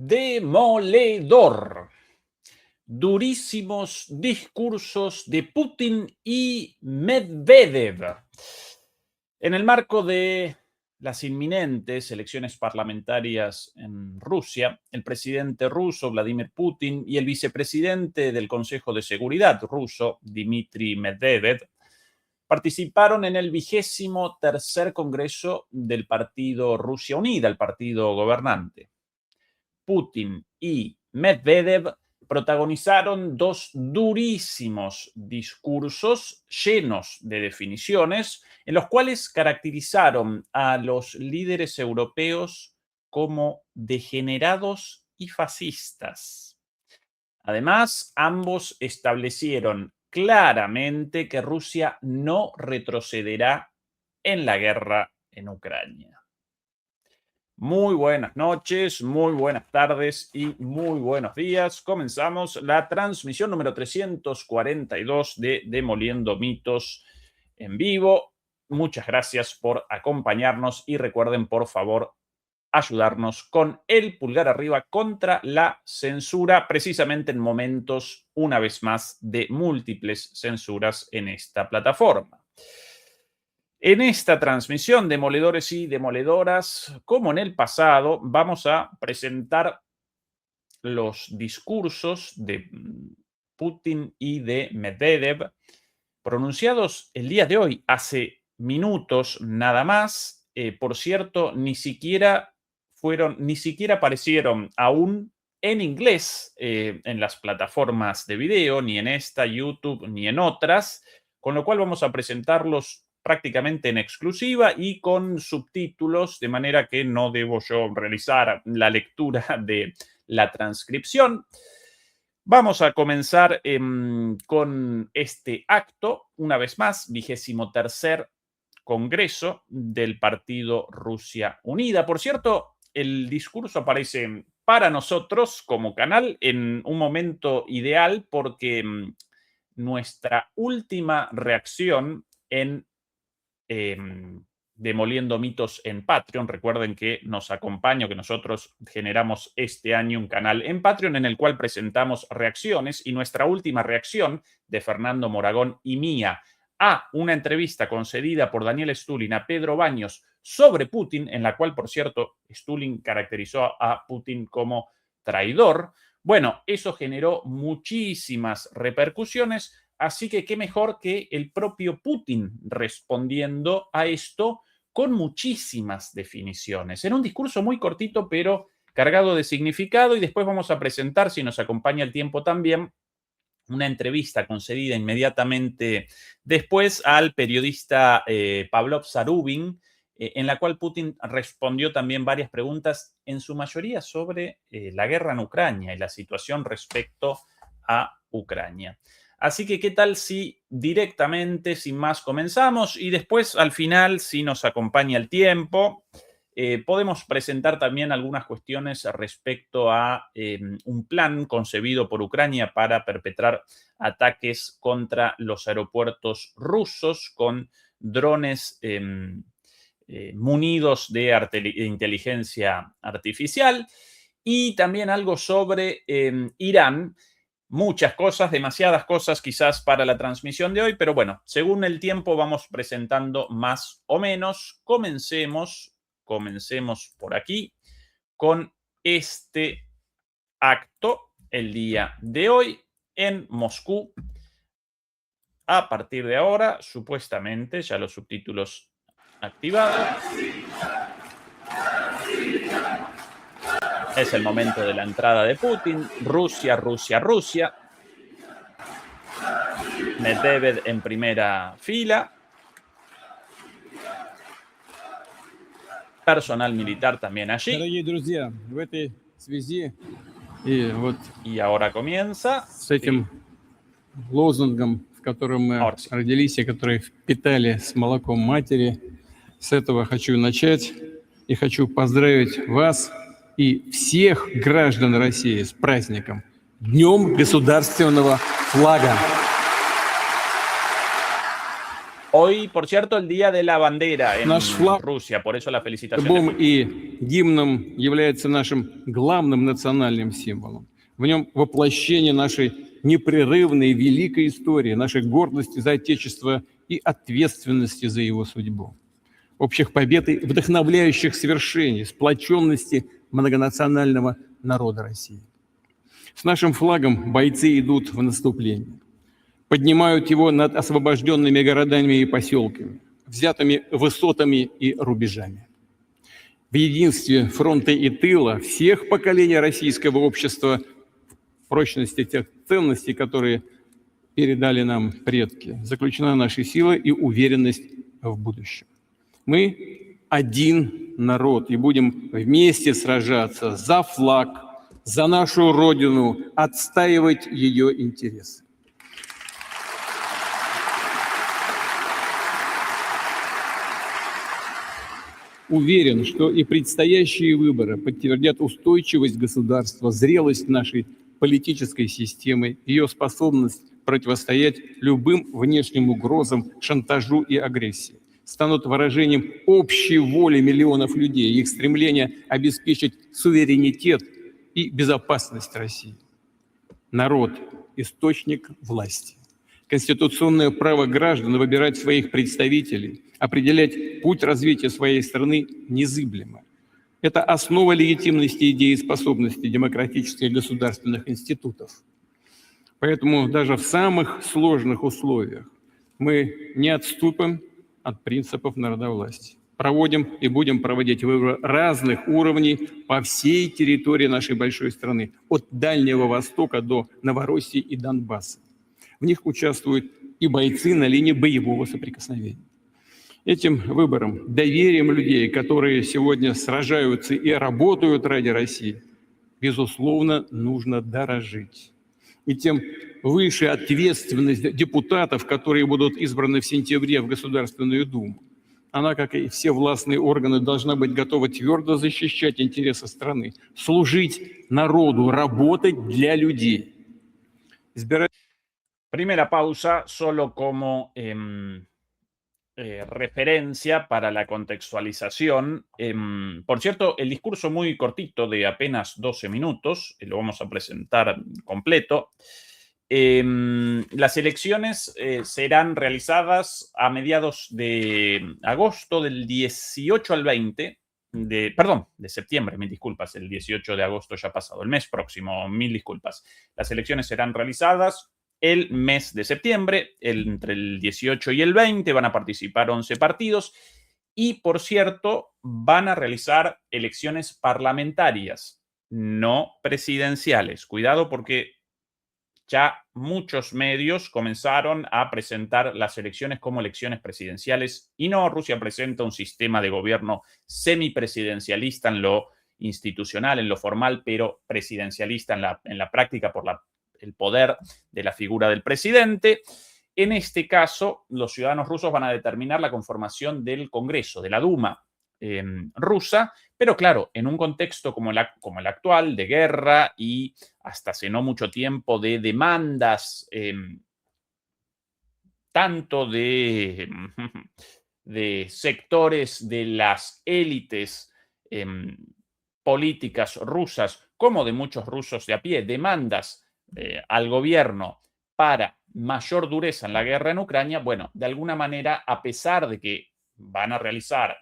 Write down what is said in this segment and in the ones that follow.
demoledor. Durísimos discursos de Putin y Medvedev. En el marco de las inminentes elecciones parlamentarias en Rusia, el presidente ruso Vladimir Putin y el vicepresidente del Consejo de Seguridad ruso, Dmitry Medvedev, participaron en el 23º Congreso del Partido Rusia Unida, el partido gobernante. Putin y Medvedev protagonizaron dos durísimos discursos llenos de definiciones en los cuales caracterizaron a los líderes europeos como degenerados y fascistas. Además, ambos establecieron claramente que Rusia no retrocederá en la guerra en Ucrania. Muy buenas noches, muy buenas tardes y muy buenos días. Comenzamos la transmisión número 342 de Demoliendo Mitos en vivo. Muchas gracias por acompañarnos y recuerden, por favor, ayudarnos con el pulgar arriba contra la censura, precisamente en momentos, una vez más, de múltiples censuras en esta plataforma. En esta transmisión, demoledores y demoledoras, como en el pasado, vamos a presentar los discursos de Putin y de Medvedev, pronunciados el día de hoy, hace minutos nada más. Por cierto, ni siquiera aparecieron aún en inglés en las plataformas de video, ni en esta, YouTube, ni en otras, con lo cual vamos a presentarlos prácticamente en exclusiva y con subtítulos, de manera que no debo yo realizar la lectura de la transcripción. Vamos a comenzar con este acto, una vez más, 23º Congreso del Partido Rusia Unida. Por cierto, el discurso aparece para nosotros como canal en un momento ideal porque nuestra última reacción en Demoliendo Mitos en Patreon. Recuerden que nos acompaña, que nosotros generamos este año un canal en Patreon en el cual presentamos reacciones, y nuestra última reacción de Fernando Moragón y mía a una entrevista concedida por Daniel Stulin a Pedro Baños sobre Putin, en la cual, por cierto, Stulin caracterizó a Putin como traidor. Bueno, eso generó muchísimas repercusiones. Así que qué mejor que el propio Putin respondiendo a esto con muchísimas definiciones. En un discurso muy cortito, pero cargado de significado. Y después vamos a presentar, si nos acompaña el tiempo también, una entrevista concedida inmediatamente después al periodista Pavlov Zarubin, en la cual Putin respondió también varias preguntas, en su mayoría sobre la guerra en Ucrania y la situación respecto a Ucrania. Así que, ¿qué tal si directamente, sin más, comenzamos? Y después, al final, si nos acompaña el tiempo, podemos presentar también algunas cuestiones respecto a un plan concebido por Ucrania para perpetrar ataques contra los aeropuertos rusos con drones munidos de inteligencia artificial. Y también algo sobre Irán. Muchas cosas, demasiadas cosas quizás para la transmisión de hoy, pero bueno, según el tiempo vamos presentando más o menos. Comencemos por aquí con este acto el día de hoy en Moscú. A partir de ahora, supuestamente, ya los subtítulos activados. Es el momento de la entrada de Putin. Rusia, Rusia, Rusia. Medvedev en primera fila. Personal militar también allí. Дорогие друзья, в этой связи y ahora comienza с этим лозунгом, в котором мы родились и который впитали с молоком матери, с этого хочу начать и хочу поздравить вас и всех граждан России с праздником, Днем Государственного Флага. Hoy, por cierto, el Día de la Bandera en Наш флаг Rusia, por eso la felicitación de гербом Putin. и гимном является нашим главным национальным символом. В нем воплощение нашей непрерывной великой истории, нашей гордости за Отечество и ответственности за его судьбу. Общих побед и вдохновляющих свершений, сплоченности многонационального народа России. С нашим флагом бойцы идут в наступление, поднимают его над освобожденными городами и поселками, взятыми высотами и рубежами. В единстве фронта и тыла всех поколений российского общества, в прочности тех ценностей, которые передали нам предки, заключена наша сила и уверенность в будущем. Мы один народ и будем вместе сражаться за флаг, за нашу Родину, отстаивать ее интересы. Уверен, что и предстоящие выборы подтвердят устойчивость государства, зрелость нашей политической системы, ее способность противостоять любым внешним угрозам, шантажу и агрессии, станут выражением общей воли миллионов людей, их стремления обеспечить суверенитет и безопасность России. Народ – источник власти. Конституционное право граждан выбирать своих представителей, определять путь развития своей страны незыблемо. Это основа легитимности и дееспособности демократических государственных институтов. Поэтому даже в самых сложных условиях мы не отступим от принципов народовластия. Проводим и будем проводить выборы разных уровней по всей территории нашей большой страны, от Дальнего Востока до Новороссии и Донбасса. В них участвуют и бойцы на линии боевого соприкосновения. Этим выбором, доверием людей, которые сегодня сражаются и работают ради России, безусловно, нужно дорожить. И тем выше ответственность депутатов, которые будут избраны в сентябре в Государственную Думу. Она, как и все властные органы, должна быть готова твердо защищать интересы страны, служить народу, работать для людей. Primera pausa, solo como referencia para la contextualización. Por cierto, el discurso muy cortito de apenas 12 minutos, lo vamos a presentar completo. Las elecciones serán realizadas a mediados de agosto, del 18 al 20, de septiembre, mil disculpas, el 18 de agosto ya ha pasado, el mes próximo, mil disculpas. Las elecciones serán realizadas el mes de septiembre, entre el 18 y el 20, van a participar 11 partidos y, por cierto, van a realizar elecciones parlamentarias, no presidenciales. Cuidado porque ya muchos medios comenzaron a presentar las elecciones como elecciones presidenciales y no, Rusia presenta un sistema de gobierno semipresidencialista en lo institucional, en lo formal, pero presidencialista en la práctica por el poder de la figura del presidente. En este caso, los ciudadanos rusos van a determinar la conformación del Congreso, de la Duma rusa, pero claro, en un contexto como el actual, de guerra y hasta hace no mucho tiempo de demandas, tanto de sectores de las élites políticas rusas como de muchos rusos de a pie, demandas al gobierno para mayor dureza en la guerra en Ucrania, bueno, de alguna manera, a pesar de que van a realizar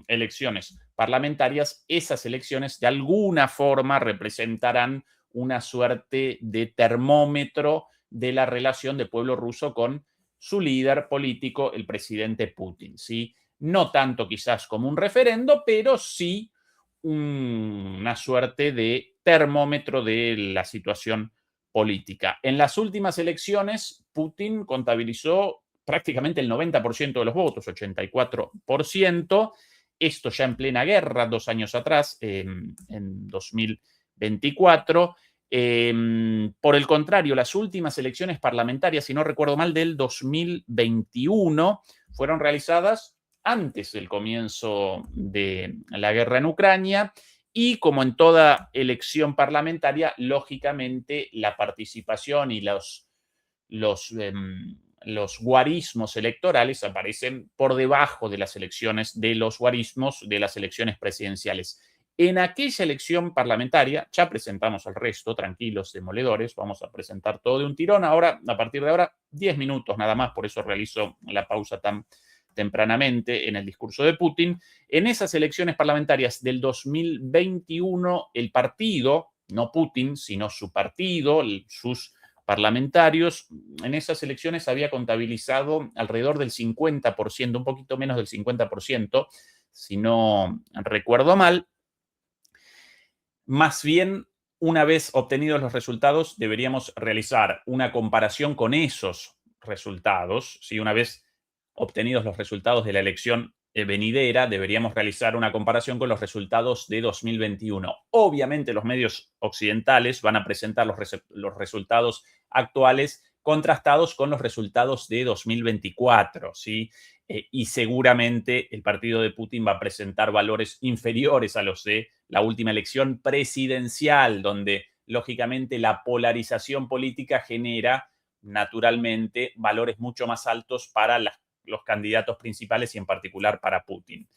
elecciones parlamentarias, esas elecciones de alguna forma representarán una suerte de termómetro de la relación del pueblo ruso con su líder político, el presidente Putin, ¿sí? No tanto quizás como un referendo, pero sí una suerte de termómetro de la situación política. En las últimas elecciones, Putin contabilizó prácticamente el 90% de los votos, 84%. Esto ya en plena guerra, 2 años atrás, en 2024. Por el contrario, las últimas elecciones parlamentarias, si no recuerdo mal, del 2021, fueron realizadas antes del comienzo de la guerra en Ucrania y, como en toda elección parlamentaria, lógicamente la participación y los guarismos electorales aparecen por debajo de las elecciones, de los guarismos de las elecciones presidenciales. En aquella elección parlamentaria, ya presentamos el resto, tranquilos, demoledores, vamos a presentar todo de un tirón. Ahora, a partir de ahora, 10 minutos nada más, por eso realizo la pausa tan tempranamente en el discurso de Putin. En esas elecciones parlamentarias del 2021, el partido, no Putin, sino su partido, sus parlamentarios, en esas elecciones había contabilizado alrededor del 50%, un poquito menos del 50%, si no recuerdo mal. Más bien, una vez obtenidos los resultados, deberíamos realizar una comparación con esos resultados. ¿Sí? Una vez obtenidos los resultados de la elección venidera, deberíamos realizar una comparación con los resultados de 2021. Obviamente, los medios occidentales van a presentar los resultados actuales contrastados con los resultados de 2024, ¿sí? Y seguramente el partido de Putin va a presentar valores inferiores a los de la última elección presidencial, donde lógicamente la polarización política genera naturalmente valores mucho más altos para los candidatos principales y en particular para Putin.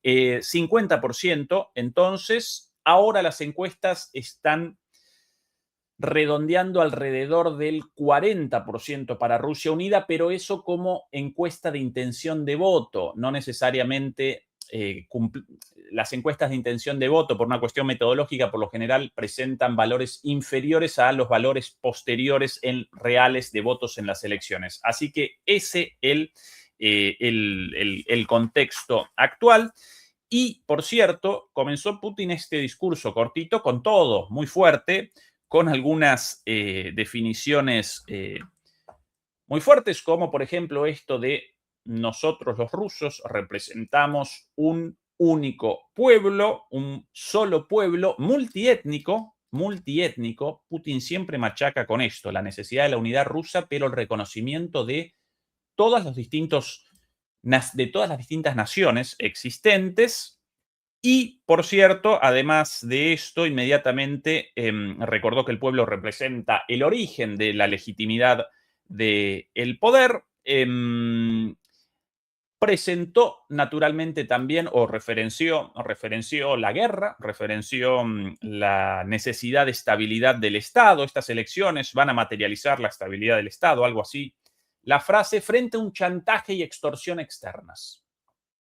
50%, entonces, ahora las encuestas están redondeando alrededor del 40% para Rusia Unida, pero eso como encuesta de intención de voto, no necesariamente las encuestas de intención de voto por una cuestión metodológica por lo general presentan valores inferiores a los valores posteriores en reales de votos en las elecciones. Así que ese es el contexto actual. Y, por cierto, comenzó Putin este discurso cortito con todo, muy fuerte, con algunas definiciones muy fuertes, como por ejemplo esto de nosotros los rusos representamos un único pueblo, un solo pueblo multiétnico. Putin siempre machaca con esto, la necesidad de la unidad rusa, pero el reconocimiento de todas las distintas naciones existentes. Y, por cierto, además de esto, inmediatamente recordó que el pueblo representa el origen de la legitimidad del poder. Presentó naturalmente también, o referenció la guerra, referenció la necesidad de estabilidad del Estado. Estas elecciones van a materializar la estabilidad del Estado, algo así. La frase, frente a un chantaje y extorsión externas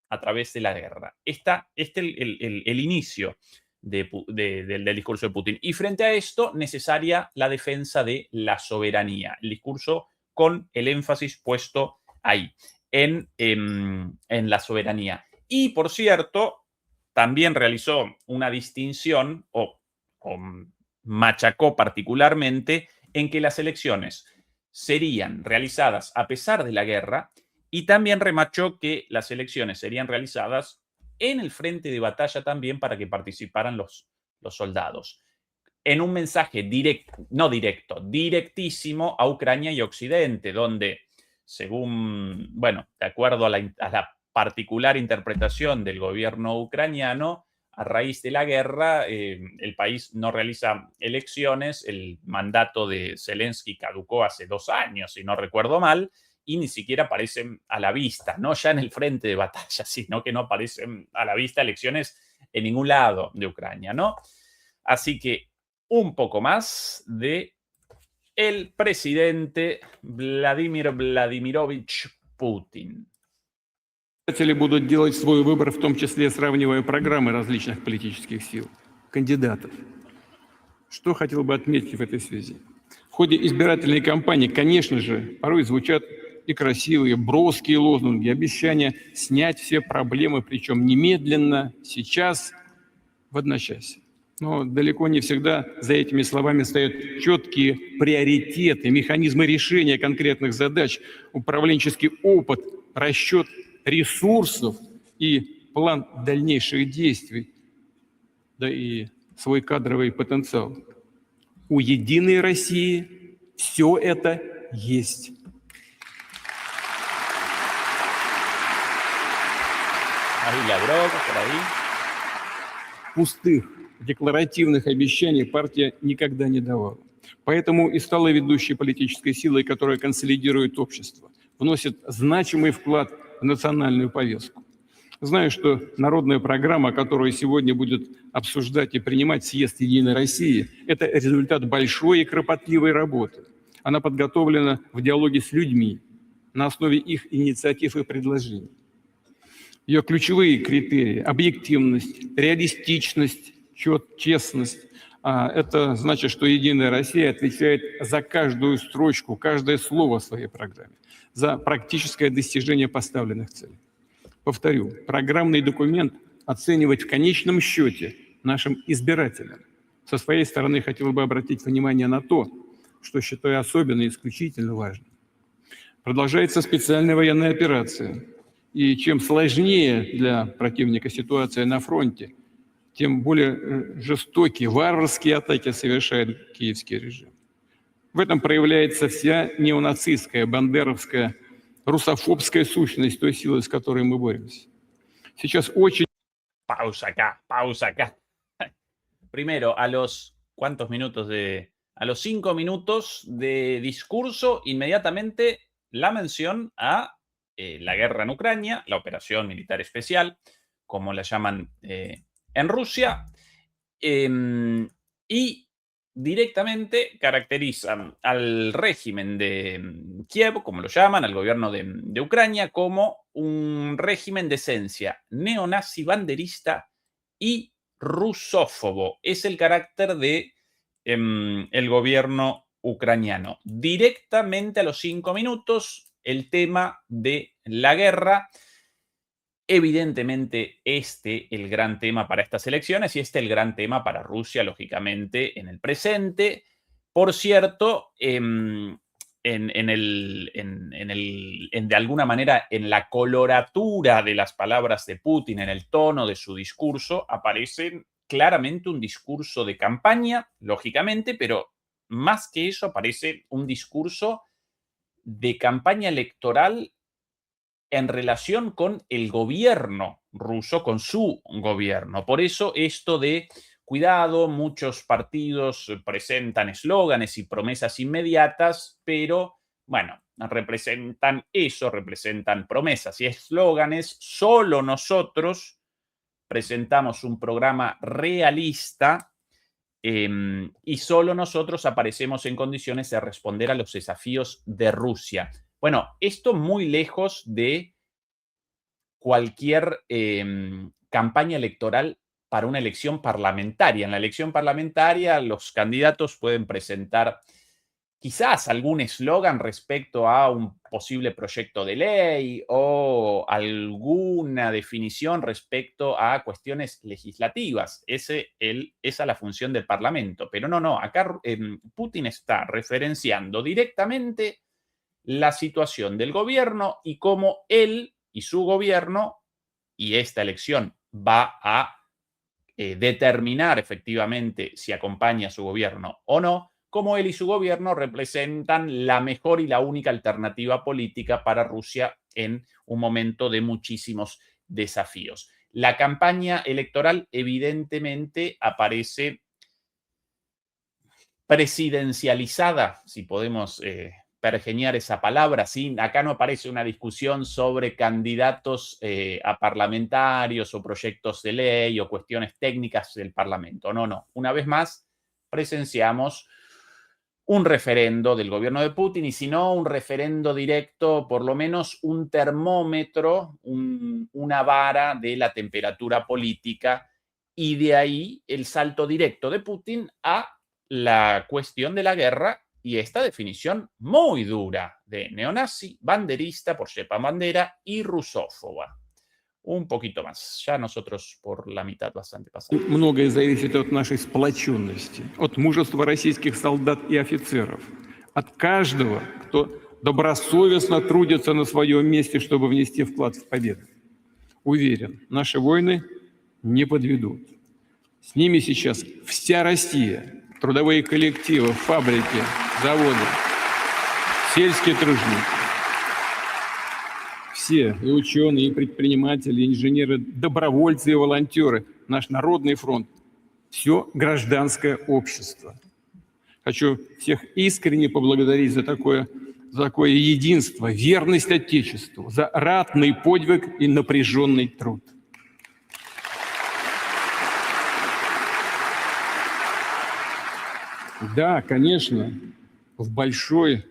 a través de la guerra. Este es el inicio del discurso de Putin. Y frente a esto, necesaria la defensa de la soberanía. El discurso con el énfasis puesto ahí, en la soberanía. Y, por cierto, también realizó una distinción o machacó particularmente en que las elecciones serían realizadas a pesar de la guerra. Y también remachó que las elecciones serían realizadas en el frente de batalla también para que participaran los soldados. En un mensaje directísimo a Ucrania y Occidente, donde, según, de acuerdo a la particular interpretación del gobierno ucraniano, a raíz de la guerra, el país no realiza elecciones, el mandato de Zelensky caducó hace 2 años, si no recuerdo mal, y ni siquiera aparecen a la vista, no ya en el frente de batalla, sino que no aparecen a la vista elecciones en ningún lado de Ucrania, ¿no? Así que un poco más de el presidente Vladimir Vladimirovich Putin. Избиратели будут делать свой выбор, в том числе сравнивая программы различных политических сил, кандидатов. Что хотел бы отметить в этой связи? В ходе избирательной кампании, конечно же, порой звучат и красивые, броские лозунги, обещания снять все проблемы, причем немедленно, сейчас, в одночасье. Но далеко не всегда за этими словами стоят четкие приоритеты, механизмы решения конкретных задач, управленческий опыт, расчет ресурсов и план дальнейших действий, да и свой кадровый потенциал. У «Единой России» все это есть. Ahí Lavrov, por ahí. Пустых декларативных обещаний партия никогда не давала. Поэтому и стала ведущей политической силой, которая консолидирует общество, вносит значимый вклад в национальную повестку. Знаю, что народная программа, которую сегодня будет обсуждать и принимать съезд «Единой России», это результат большой и кропотливой работы. Она подготовлена в диалоге с людьми, на основе их инициатив и предложений. Ее ключевые критерии – объективность, реалистичность, честность. Это значит, что «Единая Россия» отвечает за каждую строчку, каждое слово в своей программе, за практическое достижение поставленных целей. Повторю, программный документ оценивать в конечном счете нашим избирателям. Со своей стороны хотел бы обратить внимание на то, что считаю особенно и исключительно важным. Продолжается специальная военная операция. И чем сложнее для противника ситуация на фронте, тем более жестокие, варварские атаки совершает киевский режим. В этом проявляется вся неонацистская, бандеровская, русофобская сущность той силы, с которой мы боремся. Сейчас очень... Pausa acá. Primero, a los 5 minutos de discurso, inmediatamente la mención a la guerra en Ucrania, la operación militar especial, como la llaman en Rusia, y directamente caracterizan al régimen de Kiev, como lo llaman, al gobierno de Ucrania, como un régimen de esencia neonazi banderista y rusófobo. Es el carácter de el gobierno ucraniano. Directamente a los 5 minutos, el tema de la guerra. Evidentemente, el gran tema para estas elecciones y el gran tema para Rusia, lógicamente, en el presente. Por cierto, de alguna manera, en la coloratura de las palabras de Putin, en el tono de su discurso, aparece claramente un discurso de campaña, lógicamente, pero más que eso aparece un discurso de campaña electoral en relación con el gobierno ruso, con su gobierno. Por eso esto de cuidado, muchos partidos presentan eslóganes y promesas inmediatas, pero bueno, representan promesas y eslóganes. Solo nosotros presentamos un programa realista y solo nosotros aparecemos en condiciones de responder a los desafíos de Rusia. Bueno, esto muy lejos de cualquier campaña electoral para una elección parlamentaria. En la elección parlamentaria, los candidatos pueden presentar quizás algún eslogan respecto a un posible proyecto de ley o alguna definición respecto a cuestiones legislativas. Esa es la función del Parlamento. Pero no, acá Putin está referenciando directamente la situación del gobierno y cómo él y su gobierno, y esta elección va a determinar efectivamente si acompaña a su gobierno o no, cómo él y su gobierno representan la mejor y la única alternativa política para Rusia en un momento de muchísimos desafíos. La campaña electoral evidentemente aparece presidencializada, si podemos pergeñar esa palabra. ¿Sí? Acá no aparece una discusión sobre candidatos a parlamentarios o proyectos de ley o cuestiones técnicas del Parlamento. No. Una vez más, presenciamos un referendo del gobierno de Putin y si no un referendo directo, por lo menos un termómetro, una vara de la temperatura política y de ahí el salto directo de Putin a la cuestión de la guerra y esta definición muy dura de neonazi, banderista por Stepan Bandera y rusófoba. Un poquito más. Ya nosotros por la mitad bastante pasamos. Многое зависит от нашей сплоченности, от мужества российских солдат и офицеров, от каждого, кто добросовестно трудится на своем месте, чтобы внести вклад в победу. Уверен, наши воины не подведут. С ними сейчас вся Россия. Трудовые коллективы, фабрики, заводы, сельские тружники. Все, и ученые, и предприниматели, и инженеры, добровольцы и волонтеры, наш Народный фронт, все гражданское общество. Хочу всех искренне поблагодарить за такое за такое единство, верность Отечеству, за ратный подвиг и напряженный труд. Да, конечно, в большой,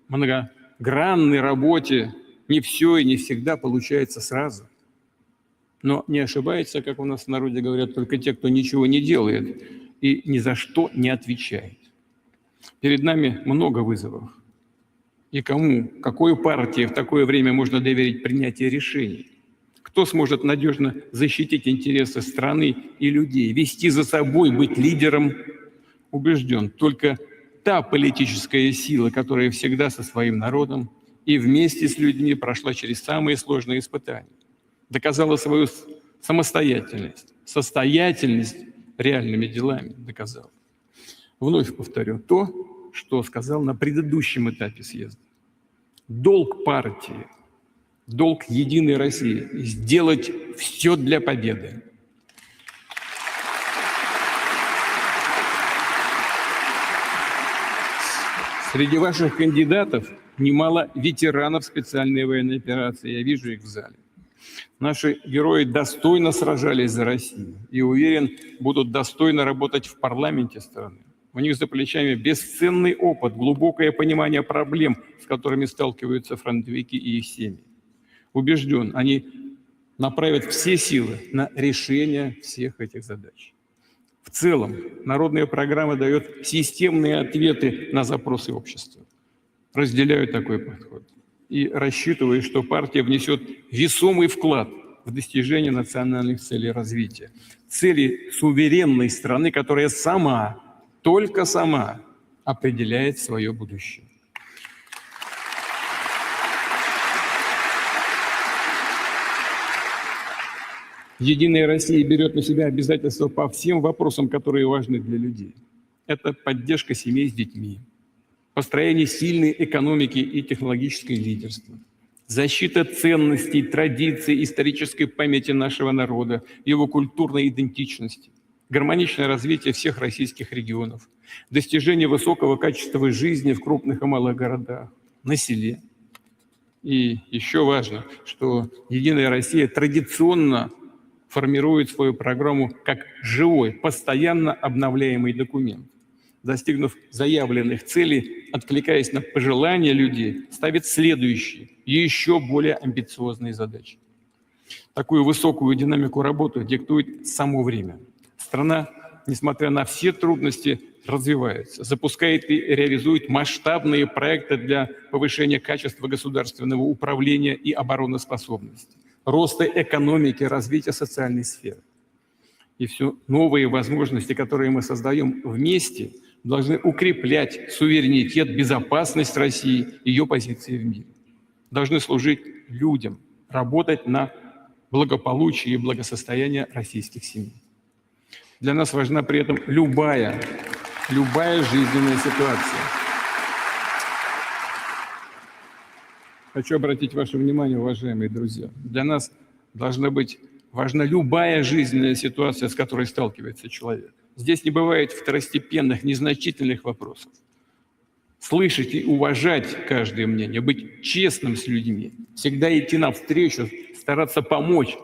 многогранной работе не все и не всегда получается сразу. Но не ошибается, как у нас в народе говорят, только те, кто ничего не делает и ни за что не отвечает. Перед нами много вызовов. И кому, какой партии в такое время можно доверить принятие решений? Кто сможет надежно защитить интересы страны и людей, вести за собой, быть лидером? Убежден, только та политическая сила, которая всегда со своим народом и вместе с людьми прошла через самые сложные испытания, доказала свою самостоятельность, состоятельность реальными делами доказала. Вновь повторю то, что сказал на предыдущем этапе съезда. Долг партии, долг Единой России – сделать все для победы. Среди ваших кандидатов немало ветеранов специальной военной операции. Я вижу их в зале. Наши герои достойно сражались за Россию и, уверен, будут достойно работать в парламенте страны. У них за плечами бесценный опыт, глубокое понимание проблем, с которыми сталкиваются фронтовики и их семьи. Убежден, они направят все силы на решение всех этих задач. В целом, народная программа дает системные ответы на запросы общества. Разделяю такой подход и рассчитываю, что партия внесет весомый вклад в достижение национальных целей развития, целей суверенной страны, которая сама, только сама определяет свое будущее. Единая Россия берет на себя обязательства по всем вопросам, которые важны для людей. Это поддержка семей с детьми, построение сильной экономики и технологическое лидерство, защита ценностей, традиций, исторической памяти нашего народа, его культурной идентичности, гармоничное развитие всех российских регионов, достижение высокого качества жизни в крупных и малых городах, на селе. И еще важно, что Единая Россия традиционно формирует свою программу как живой, постоянно обновляемый документ. Достигнув заявленных целей, откликаясь на пожелания людей, ставит следующие, еще более амбициозные задачи. Такую высокую динамику работы диктует само время. Страна, несмотря на все трудности, развивается, запускает и реализует масштабные проекты для повышения качества государственного управления и обороноспособности, роста экономики, развития социальной сферы. И все новые возможности, которые мы создаем вместе, должны укреплять суверенитет, безопасность России, ее позиции в мире. Должны служить людям, работать на благополучие и благосостояние российских семей. Для нас важна при этом любая жизненная ситуация. Хочу обратить ваше внимание, уважаемые друзья, для нас должна быть важна любая жизненная ситуация, с которой сталкивается человек. Здесь не бывает второстепенных, незначительных вопросов. Слышать и уважать каждое мнение, быть честным с людьми, всегда идти навстречу, стараться помочь.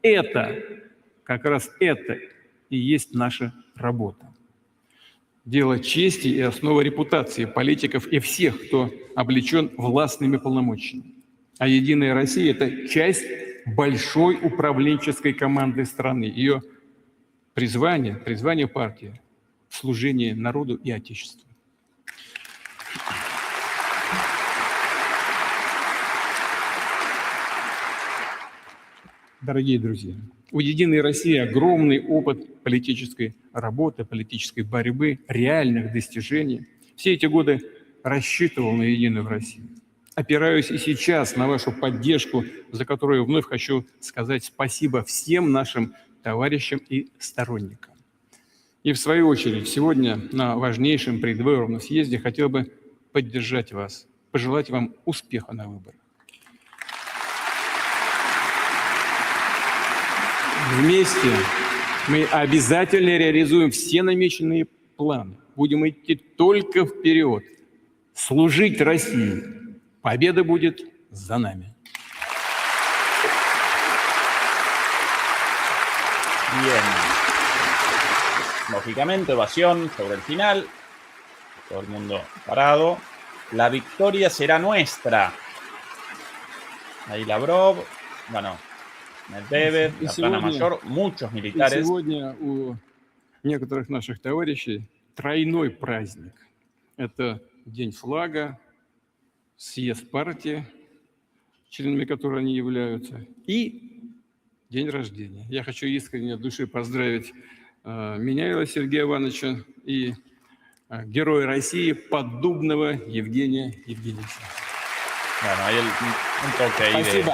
Это, как раз это и есть наша работа. Дело чести и основа репутации политиков и всех, кто облечен властными полномочиями. А Единая Россия – это часть большой управленческой команды страны. Ее призвание партии – служение народу и Отечеству. Дорогие друзья, у Единой России огромный опыт политической работы, политической борьбы, реальных достижений. Все эти годы рассчитывал на Единую Россию. Опираюсь и сейчас на вашу поддержку, за которую вновь хочу сказать спасибо всем нашим товарищам и сторонникам. И в свою очередь сегодня на важнейшем предвыборном съезде хотел бы поддержать вас, пожелать вам успеха на выборах. Вместе мы обязательно реализуем все намеченные планы. Будем идти только вперед, служить России, Победа будет за нами. Bien. Lógicamente, ovación sobre el final. Todo el mundo parado. La victoria será nuestra. Ahí Lavrov, bueno, Medvedev, la plana mayor, muchos militares. Сегодня у некоторых наших товарищей тройной праздник. Это День флага, съезд партии, членами которой они являются, и день рождения. Я хочу искренне от души поздравить Меняйлова Сергея Ивановича и Героя России Поддубного Евгения Евгеньевича. Bueno, hay un toque ahí de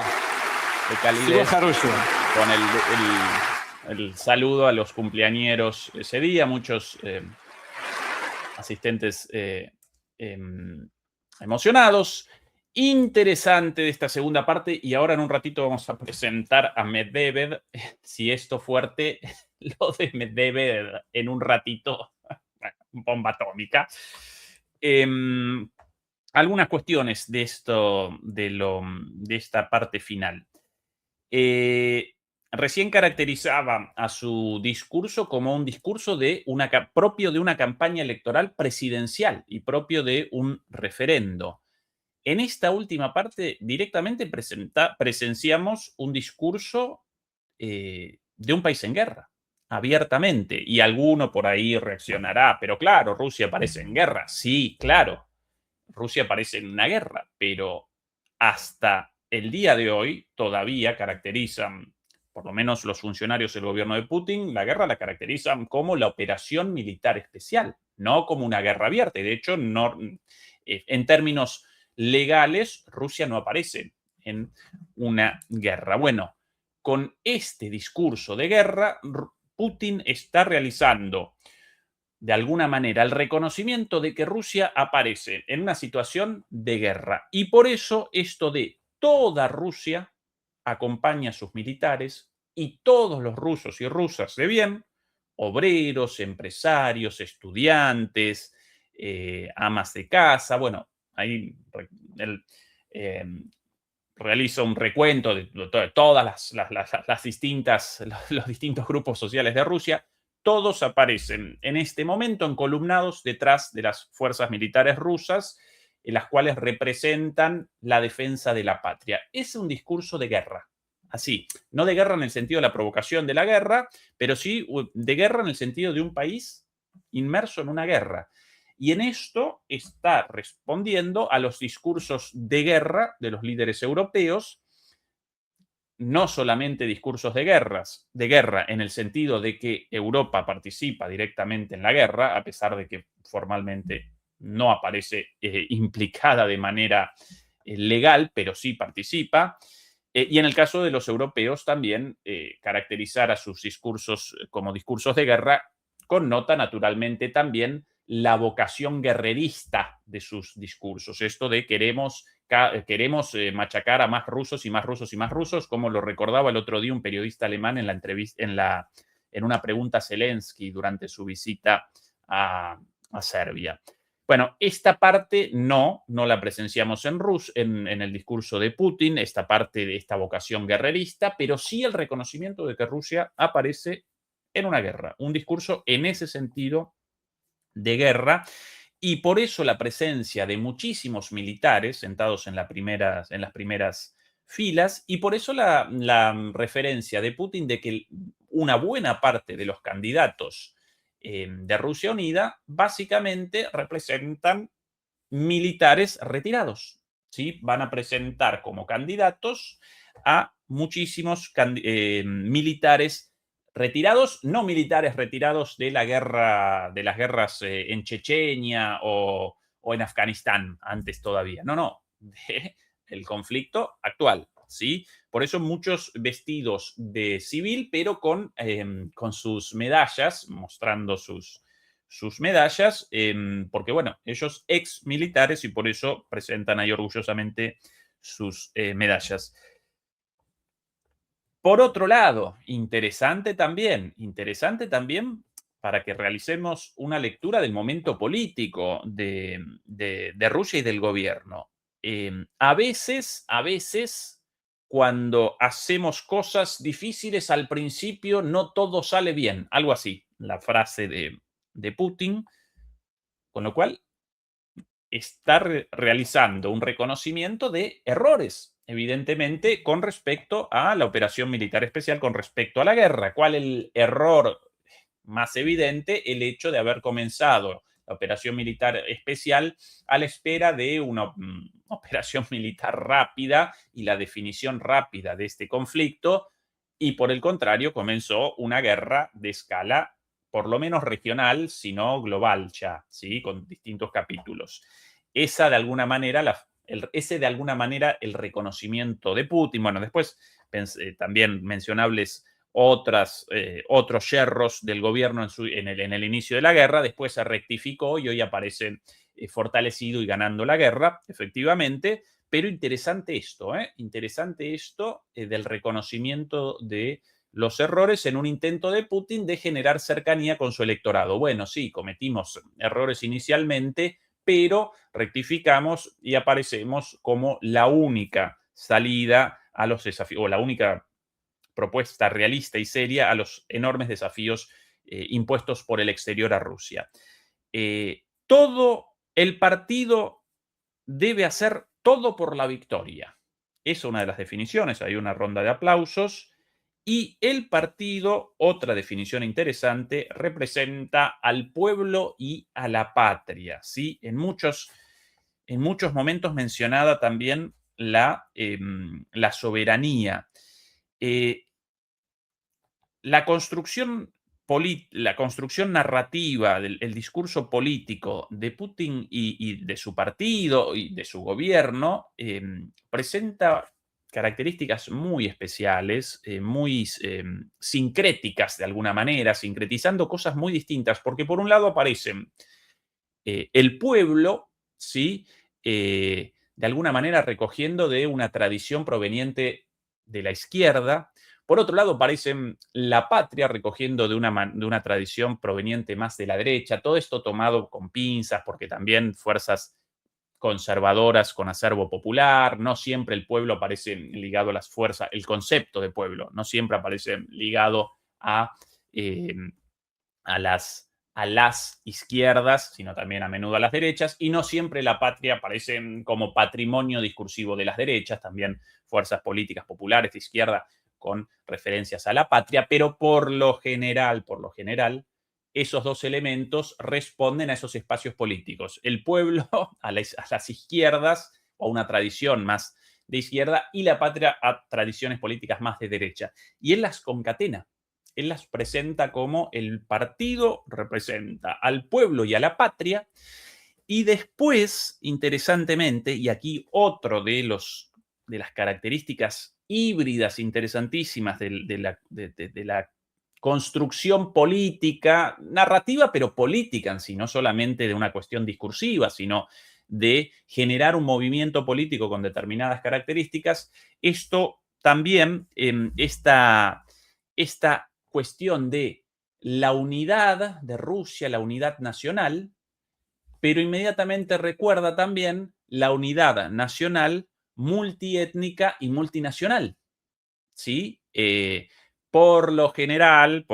calidez con el saludo a los cumpleañeros ese día, muchos asistentes emocionados. Interesante de esta segunda parte, y ahora en un ratito vamos a presentar a Medvedev. Si esto fuerte, lo de Medvedev en un ratito, bomba atómica. Algunas cuestiones de esto, de esta parte final. Recién caracterizaba a su discurso como un discurso propio de una campaña electoral presidencial y propio de un referendo. En esta última parte, directamente presenciamos un discurso de un país en guerra, abiertamente. Y alguno por ahí reaccionará, pero claro, Rusia parece en guerra. Sí, claro, Rusia parece en una guerra, pero hasta el día de hoy todavía caracterizan, por lo menos los funcionarios del gobierno de Putin, la guerra la caracterizan como la operación militar especial, no como una guerra abierta. Y de hecho, no, en términos legales, Rusia no aparece en una guerra. Bueno, con este discurso de guerra, Putin está realizando de alguna manera el reconocimiento de que Rusia aparece en una situación de guerra. Y por eso esto de toda Rusia acompaña a sus militares y todos los rusos y rusas de bien, obreros, empresarios, estudiantes, amas de casa, bueno, ahí él realiza un recuento de todas los distintos grupos sociales de Rusia. Todos aparecen en este momento encolumnados detrás de las fuerzas militares rusas, en las cuales representan la defensa de la patria. Es un discurso de guerra, así, no de guerra en el sentido de la provocación de la guerra, pero sí de guerra en el sentido de un país inmerso en una guerra. Y en esto está respondiendo a los discursos de guerra de los líderes europeos, no solamente discursos de guerra en el sentido de que Europa participa directamente en la guerra, a pesar de que formalmente no aparece implicada de manera legal, pero sí participa. Y en el caso de los europeos también caracterizar a sus discursos como discursos de guerra connota naturalmente también la vocación guerrerista de sus discursos. Esto de queremos machacar a más rusos y más rusos y más rusos, como lo recordaba el otro día un periodista alemán en la entrevista, en una pregunta a Zelensky durante su visita a Serbia. Bueno, esta parte no la presenciamos en el discurso de Putin, esta parte de esta vocación guerrerista, pero sí el reconocimiento de que Rusia aparece en una guerra, un discurso en ese sentido de guerra, y por eso la presencia de muchísimos militares sentados en las primeras filas, y por eso la referencia de Putin de que una buena parte de los candidatos de Rusia Unida básicamente representan militares retirados, ¿sí? Van a presentar como candidatos a muchísimos militares retirados, no militares retirados de la guerra, de las guerras en Chechenia o en Afganistán antes todavía. No, el conflicto actual, ¿sí? Por eso muchos vestidos de civil, pero con sus medallas, mostrando sus medallas, porque, bueno, ellos ex militares y por eso presentan ahí orgullosamente sus medallas. Por otro lado, interesante también para que realicemos una lectura del momento político de Rusia y del gobierno. a veces, cuando hacemos cosas difíciles al principio, no todo sale bien. Algo así, la frase de Putin. Con lo cual, está realizando un reconocimiento de errores, evidentemente, con respecto a la operación militar especial, con respecto a la guerra. ¿Cuál es el error más evidente? El hecho de haber comenzado la operación militar especial a la espera de una operación militar rápida y la definición rápida de este conflicto, y por el contrario comenzó una guerra de escala por lo menos regional, sino global ya, ¿sí? Con distintos capítulos. Ese de alguna manera el reconocimiento de Putin. Bueno, después también mencionables otros yerros del gobierno en el inicio de la guerra. Después se rectificó y hoy aparece fortalecido y ganando la guerra, efectivamente. Pero interesante esto del reconocimiento de los errores en un intento de Putin de generar cercanía con su electorado. Bueno, sí, cometimos errores inicialmente, pero rectificamos y aparecemos como la única salida a los desafíos, o la única propuesta realista y seria a los enormes desafíos impuestos por el exterior a Rusia. Todo el partido debe hacer todo por la victoria. Es una de las definiciones, hay una ronda de aplausos. Y el partido, otra definición interesante, representa al pueblo y a la patria, ¿sí? En muchos momentos mencionada también la soberanía. La construcción narrativa, el discurso político de Putin y de su partido y de su gobierno presenta características muy especiales, muy sincréticas de alguna manera, sincretizando cosas muy distintas, porque por un lado aparecen el pueblo, ¿sí? De alguna manera recogiendo de una tradición proveniente de la izquierda. Por otro lado, aparecen la patria recogiendo de una tradición proveniente más de la derecha. Todo esto tomado con pinzas, porque también fuerzas conservadoras con acervo popular. No siempre el pueblo aparece ligado a las fuerzas, el concepto de pueblo, no siempre aparece ligado a las izquierdas, sino también a menudo a las derechas, y no siempre la patria aparece como patrimonio discursivo de las derechas, también fuerzas políticas populares de izquierda con referencias a la patria, pero por lo general, esos dos elementos responden a esos espacios políticos. El pueblo a las izquierdas, o a una tradición más de izquierda, y la patria a tradiciones políticas más de derecha. Y él las concatena. Él las presenta como el partido representa al pueblo y a la patria. Y después, interesantemente, y aquí otro de las características híbridas interesantísimas de la construcción política, narrativa, pero política en sí, no solamente de una cuestión discursiva, sino de generar un movimiento político con determinadas características. Esto también, esta cuestión de la unidad de Rusia, la unidad nacional, pero inmediatamente recuerda también la unidad nacional multiétnica y multinacional, ¿sí? Por lo general,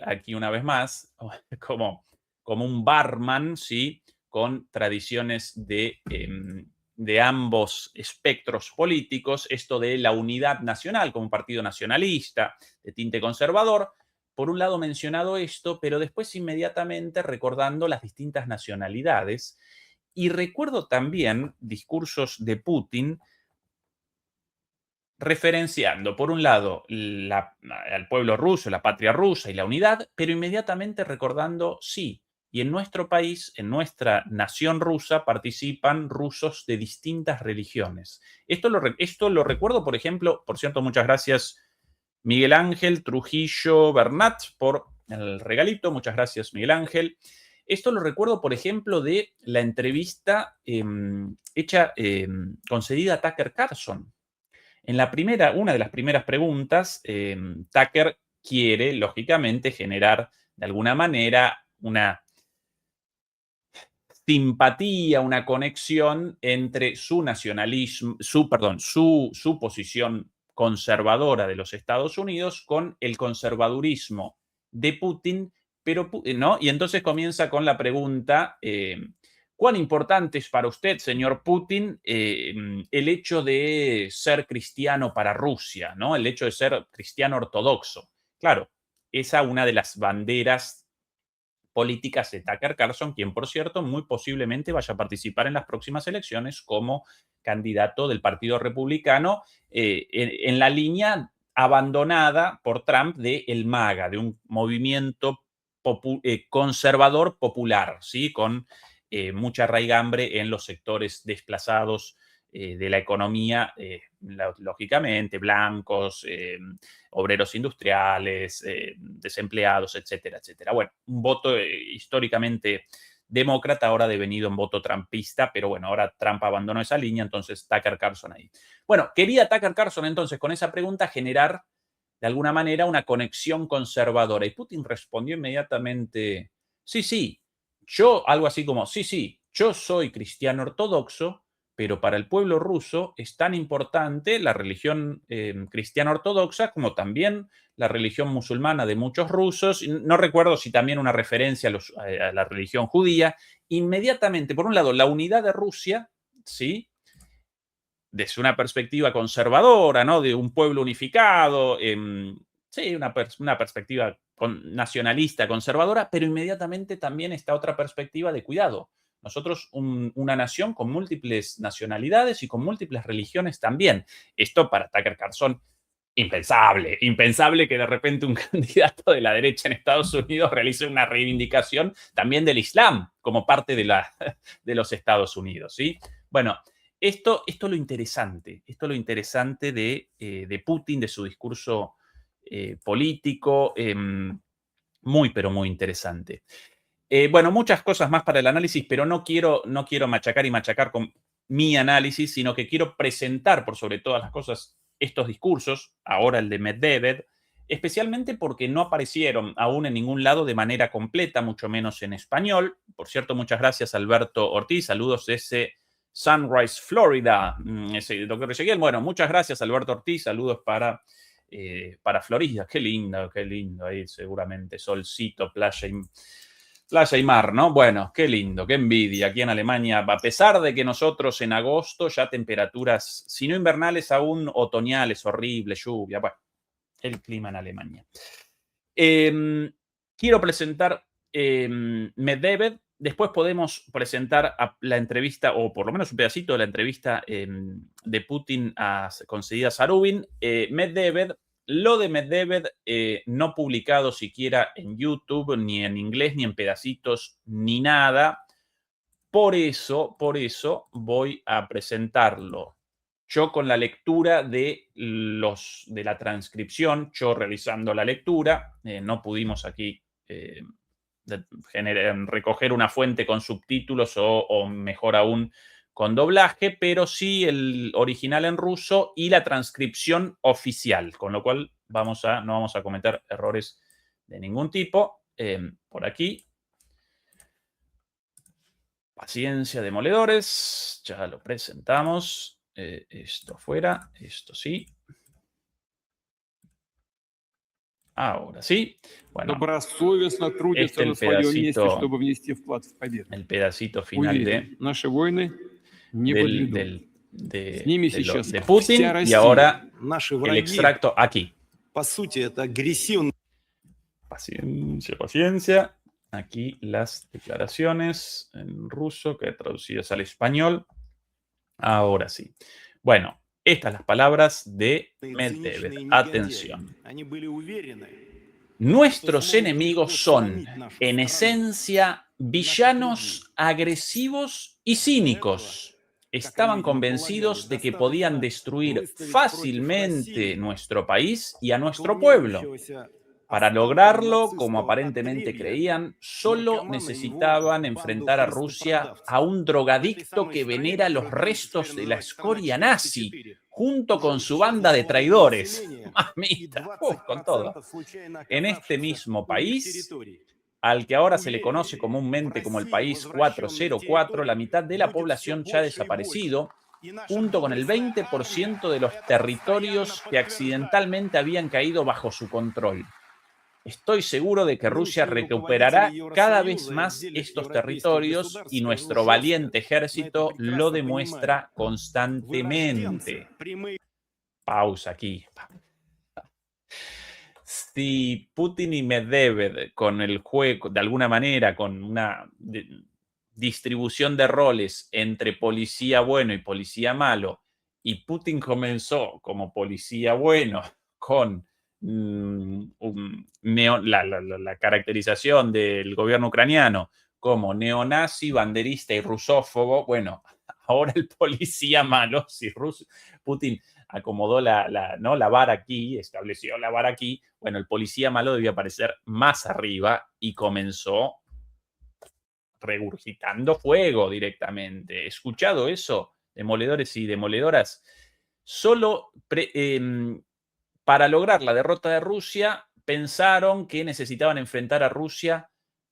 aquí una vez más, como un barman, ¿sí? Con tradiciones de ambos espectros políticos, esto de la unidad nacional como un partido nacionalista de tinte conservador. Por un lado mencionado esto, pero después inmediatamente recordando las distintas nacionalidades. Y recuerdo también discursos de Putin referenciando, por un lado, al pueblo ruso, la patria rusa y la unidad, pero inmediatamente recordando, sí, y en nuestro país, en nuestra nación rusa, participan rusos de distintas religiones. Esto lo recuerdo, por ejemplo, por cierto, muchas gracias Miguel Ángel Trujillo Bernat por el regalito, muchas gracias Miguel Ángel. Esto lo recuerdo, por ejemplo, de la entrevista concedida a Tucker Carlson. Una de las primeras preguntas, Tucker quiere, lógicamente, generar de alguna manera una simpatía, una conexión entre su nacionalismo, su posición conservadora de los Estados Unidos con el conservadurismo de Putin, pero, ¿no? Y entonces comienza con la pregunta, ¿cuán importante es para usted, señor Putin, el hecho de ser cristiano para Rusia, ¿no? El hecho de ser cristiano ortodoxo. Claro, esa es una de las banderas políticas de Tucker Carlson, quien, por cierto, muy posiblemente vaya a participar en las próximas elecciones como candidato del Partido Republicano en la línea abandonada por Trump de el MAGA, de un movimiento conservador popular, ¿sí? Con mucha raigambre en los sectores desplazados de la economía, lógicamente, blancos, obreros industriales, desempleados, etcétera, etcétera. Bueno, un voto históricamente demócrata, ahora devenido en voto trumpista, pero bueno, ahora Trump abandonó esa línea, entonces Tucker Carlson ahí. Bueno, quería Tucker Carlson entonces con esa pregunta generar de alguna manera una conexión conservadora y Putin respondió inmediatamente, sí, yo, algo así como, sí, yo soy cristiano ortodoxo, pero para el pueblo ruso es tan importante la religión cristiana ortodoxa como también la religión musulmana de muchos rusos. No recuerdo si también una referencia a la religión judía. Inmediatamente, por un lado, la unidad de Rusia, ¿sí? Desde una perspectiva conservadora, ¿no? De un pueblo unificado, sí, una perspectiva nacionalista, conservadora, pero inmediatamente también está otra perspectiva de cuidado. Nosotros, una nación con múltiples nacionalidades y con múltiples religiones también. Esto para Tucker Carlson, impensable que de repente un candidato de la derecha en Estados Unidos realice una reivindicación también del Islam como parte de los Estados Unidos, ¿sí? Bueno, esto es lo interesante, de Putin, de su discurso político, pero muy interesante. Bueno, muchas cosas más para el análisis, pero no quiero machacar con mi análisis, sino que quiero presentar por sobre todas las cosas estos discursos, ahora el de Medvedev, especialmente porque no aparecieron aún en ningún lado de manera completa, mucho menos en español. Por cierto, muchas gracias Alberto Ortiz, saludos desde Sunrise, Florida. Ese doctor Ezequiel, bueno, muchas gracias Alberto Ortiz, saludos para Florida, qué lindo ahí, seguramente solcito, playa y mar, ¿no? Bueno, qué lindo, qué envidia aquí en Alemania, a pesar de que nosotros en agosto ya temperaturas, si no invernales, aún otoñales, horrible, lluvia, bueno, el clima en Alemania. Quiero presentar Medvedev, después podemos presentar la entrevista, o por lo menos un pedacito de la entrevista de Putin concedida a Zarubin. Medvedev, lo de Medvedev no publicado siquiera en YouTube, ni en inglés, ni en pedacitos, ni nada. Por eso voy a presentarlo yo con la lectura de la transcripción, yo realizando la lectura. No pudimos aquí recoger una fuente con subtítulos o mejor aún con doblaje, pero sí el original en ruso y la transcripción oficial, con lo cual no vamos a cometer errores de ningún tipo. Por aquí. Paciencia, demoledores. Ya lo presentamos. Esto fuera, esto sí. Ahora sí. Bueno, este es el pedacito final de Putin y ahora el extracto aquí. Paciencia. Aquí las declaraciones en ruso que traducidas al español. Ahora sí. Bueno, estas las palabras de Medvedev. Atención. Nuestros enemigos son, en esencia, villanos agresivos y cínicos. Estaban convencidos de que podían destruir fácilmente nuestro país y a nuestro pueblo. Para lograrlo, como aparentemente creían, solo necesitaban enfrentar a Rusia a un drogadicto que venera los restos de la escoria nazi, junto con su banda de traidores. Mamita, con todo. En este mismo país, al que ahora se le conoce comúnmente como el país 404, la mitad de la población ya ha desaparecido, junto con el 20% de los territorios que accidentalmente habían caído bajo su control. Estoy seguro de que Rusia recuperará cada vez más estos territorios y nuestro valiente ejército lo demuestra constantemente. Pausa aquí. Si Putin y Medvedev, con el juego, de alguna manera, con una distribución de roles entre policía bueno y policía malo, y Putin comenzó como policía bueno con la caracterización del gobierno ucraniano como neonazi, banderista y rusófobo, bueno, ahora el policía malo, si Putin acomodó la vara aquí, estableció la vara aquí, bueno, el policía malo debía aparecer más arriba y comenzó regurgitando fuego directamente. ¿Escuchado eso, demoledores y demoledoras? Solo para lograr la derrota de Rusia, pensaron que necesitaban enfrentar a Rusia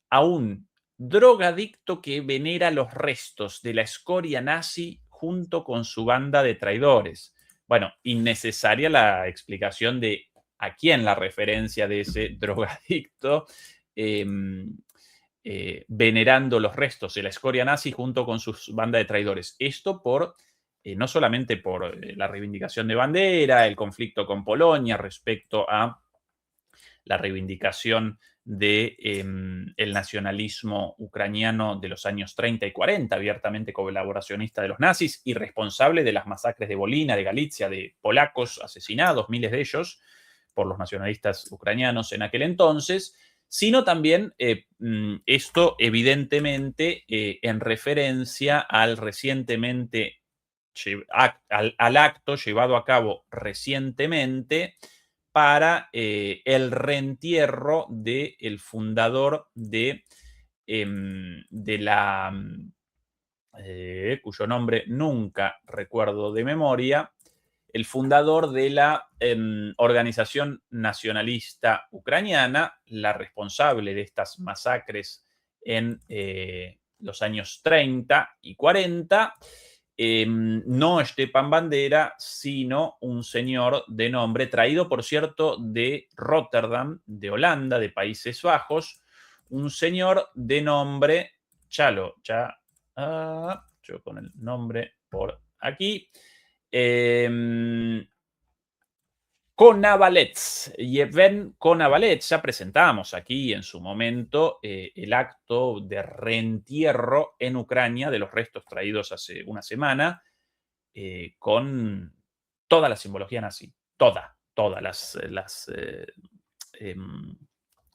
a un drogadicto que venera los restos de la escoria nazi junto con su banda de traidores. Bueno, innecesaria la explicación de a quién la referencia de ese drogadicto venerando los restos de la escoria nazi junto con su banda de traidores. Esto por no solamente por la reivindicación de bandera, el conflicto con Polonia respecto a la reivindicación del nacionalismo ucraniano de los años 30 y 40, abiertamente colaboracionista de los nazis y responsable de las masacres de Volhynia, de Galicia, de polacos asesinados, miles de ellos, por los nacionalistas ucranianos en aquel entonces, sino también esto evidentemente en referencia al recientemente al acto llevado a cabo recientemente para el reentierro del fundador de la, cuyo nombre nunca recuerdo de memoria, el fundador de la organización nacionalista ucraniana, la responsable de estas masacres en los años 30 y 40, no Stepan Bandera, sino un señor de nombre, traído por cierto de Rotterdam, de Holanda, de Países Bajos, un señor de nombre, yo con el nombre por aquí, Konavalets, Yevhen Konavalets. Ya presentamos aquí en su momento el acto de reentierro en Ucrania de los restos traídos hace una semana con toda la simbología nazi, toda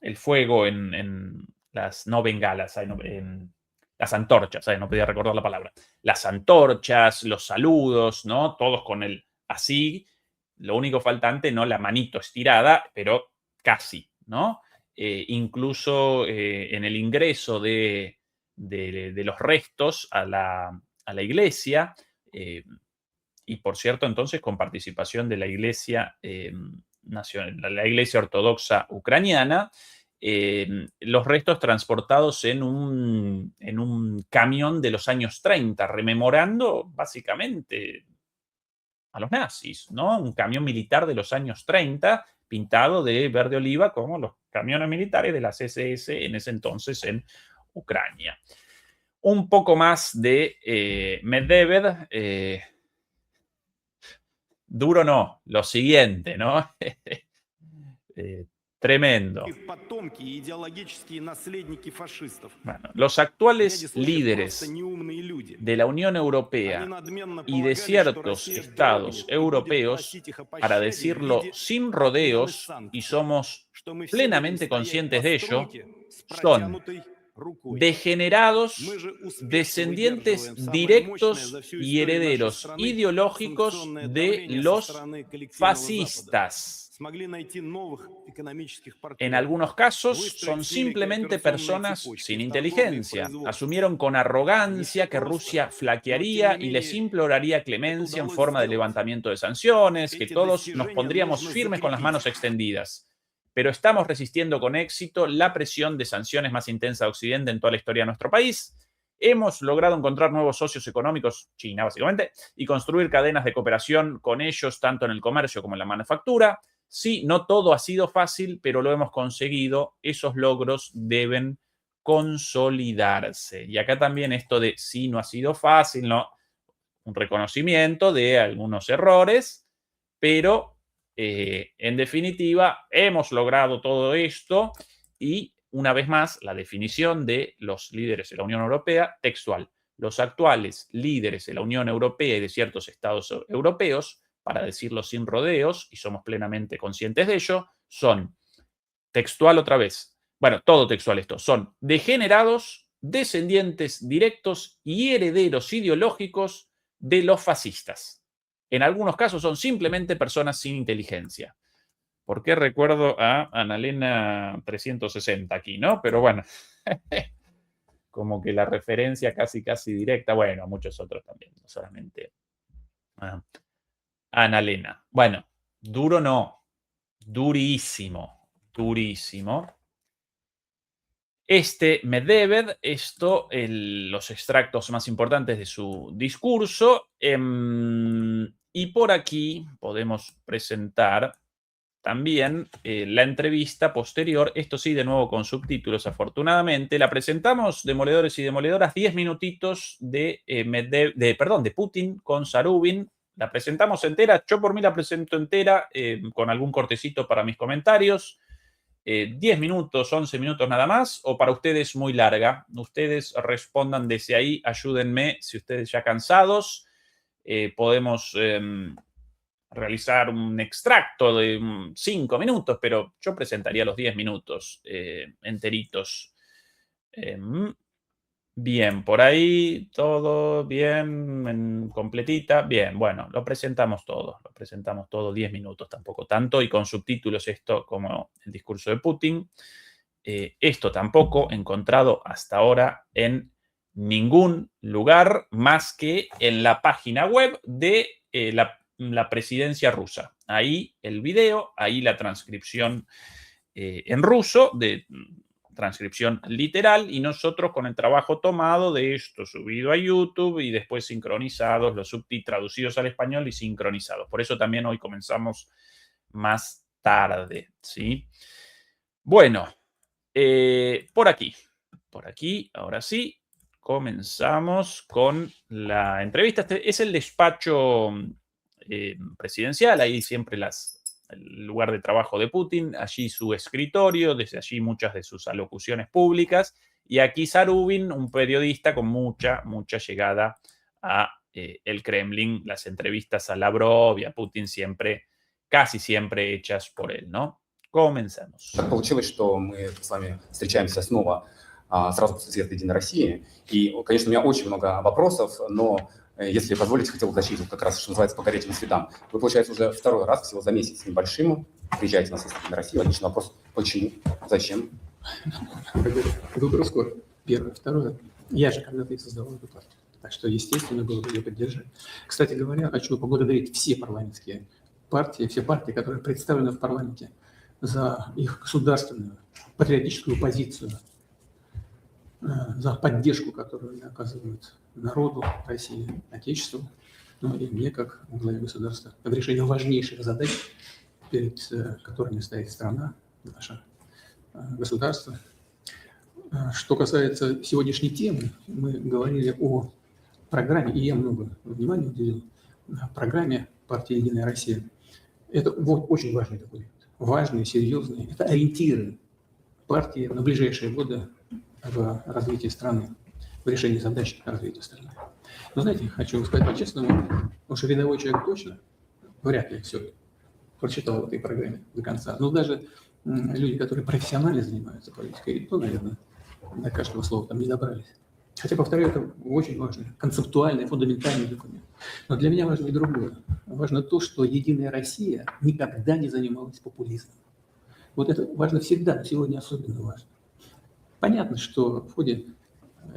el fuego en las no bengalas, en las antorchas, no podía recordar la palabra, las antorchas, los saludos, ¿no? Todos con el así. Lo único faltante, no la manito estirada, pero casi, ¿no? Incluso en el ingreso de los restos a la iglesia, y por cierto, entonces, con participación de la iglesia nacional, la iglesia ortodoxa ucraniana, los restos transportados en un camión de los años 30, rememorando básicamente a los nazis, ¿no? Un camión militar de los años 30, pintado de verde oliva, como los camiones militares de las SS en ese entonces en Ucrania. Un poco más de Medvedev. Duro no, lo siguiente, ¿no? Tremendo. Bueno, los actuales líderes de la Unión Europea y de ciertos estados europeos, para decirlo sin rodeos, y somos plenamente conscientes de ello, son degenerados, descendientes directos y herederos ideológicos de los fascistas. En algunos casos son simplemente personas sin inteligencia. Asumieron con arrogancia que Rusia flaquearía y les imploraría clemencia en forma de levantamiento de sanciones, que todos nos pondríamos firmes con las manos extendidas. pero estamos resistiendo con éxito la presión de sanciones más intensa de Occidente en toda la historia de nuestro país. Hemos logrado encontrar nuevos socios económicos, China básicamente, y construir cadenas de cooperación con ellos, tanto en el comercio como en la manufactura. Sí, no todo ha sido fácil, pero lo hemos conseguido. Esos logros deben consolidarse. Y acá también esto de sí, no ha sido fácil, ¿no? Un reconocimiento de algunos errores, pero en definitiva hemos logrado todo esto y una vez más la definición de los líderes de la Unión Europea textual. Los actuales líderes de la Unión Europea y de ciertos estados europeos, para decirlo sin rodeos, y somos plenamente conscientes de ello, son textual otra vez. Bueno, todo textual esto. Son degenerados, descendientes directos y herederos ideológicos de los fascistas. En algunos casos son simplemente personas sin inteligencia. ¿Por qué recuerdo a Annalena 360 aquí, no? Pero bueno, como que la referencia casi directa. Bueno, a muchos otros también, no solamente a Annalena. Bueno, duro no, durísimo, durísimo. Medvedev, los extractos más importantes de su discurso. Y por aquí podemos presentar también la entrevista posterior, esto sí, de nuevo con subtítulos, afortunadamente. La presentamos, demoledores y demoledoras, 10 minutitos de Putin con Zarubin. La presentamos entera, yo por mí la presento entera, con algún cortecito para mis comentarios. 10 minutos, 11 minutos nada más, o para ustedes muy larga. Ustedes respondan desde ahí, ayúdenme si ustedes ya cansados. Podemos realizar un extracto de 5 minutos, pero yo presentaría los 10 minutos enteritos. Bien, por ahí todo bien, completita. Bien, bueno, lo presentamos todo, 10 minutos, tampoco tanto, y con subtítulos esto como el discurso de Putin. Esto tampoco encontrado hasta ahora en ningún lugar más que en la página web de la presidencia rusa. Ahí el video, ahí la transcripción en ruso de transcripción literal, y nosotros con el trabajo tomado de esto subido a YouTube y después sincronizados, los subtítulos traducidos al español y sincronizados. Por eso también hoy comenzamos más tarde, ¿sí? Bueno, por aquí, ahora sí, comenzamos con la entrevista. Este es el despacho presidencial, ahí siempre el lugar de trabajo de Putin, allí su escritorio, desde allí muchas de sus alocuciones públicas, y aquí Zarubin, un periodista con mucha llegada a el Kremlin, las entrevistas a Lavrov y a Putin casi siempre hechas por él, ¿no? Comencemos. Так получилось, что мы с вами встречаемся снова сразу после съезда Единой России. И, конечно, у меня очень много вопросов, но если позволите, хотел уточнить, вот как раз, что называется, по горячим следам. Вы, получается, уже второй раз, всего за месяц с небольшим, приезжаете на съезд Единой России. Логичный вопрос, почему, зачем? Выбор скоро. Первое. Второе. Я же когда-то и создавал эту партию. Так что, естественно, было бы ее поддержать. Кстати говоря, хочу поблагодарить все парламентские партии, все партии, которые представлены в парламенте, за их государственную патриотическую позицию, за поддержку, которую они оказывают народу России, Отечеству, ну и мне, как главе государства, в решении важнейших задач, перед которыми стоит страна, наше государство. Что касается сегодняшней темы, мы говорили о программе, и я много внимания уделил программе партии «Единая Россия». Это очень важный документ. Важные, серьезные. Это ориентиры партии на ближайшие годы в развитии страны, в решении задач развития страны. Но знаете, хочу сказать по-честному, уж рядовой человек точно вряд ли все прочитал в этой программе до конца. Но даже люди, которые профессионально занимаются политикой, то, наверное, до каждого слова там не добрались. Хотя, повторяю, это очень важный, концептуальный, фундаментальный документ. Но для меня важно и другое. Важно то, что «Единая Россия» никогда не занималась популизмом. Вот это важно всегда, но сегодня особенно важно. Понятно, что в ходе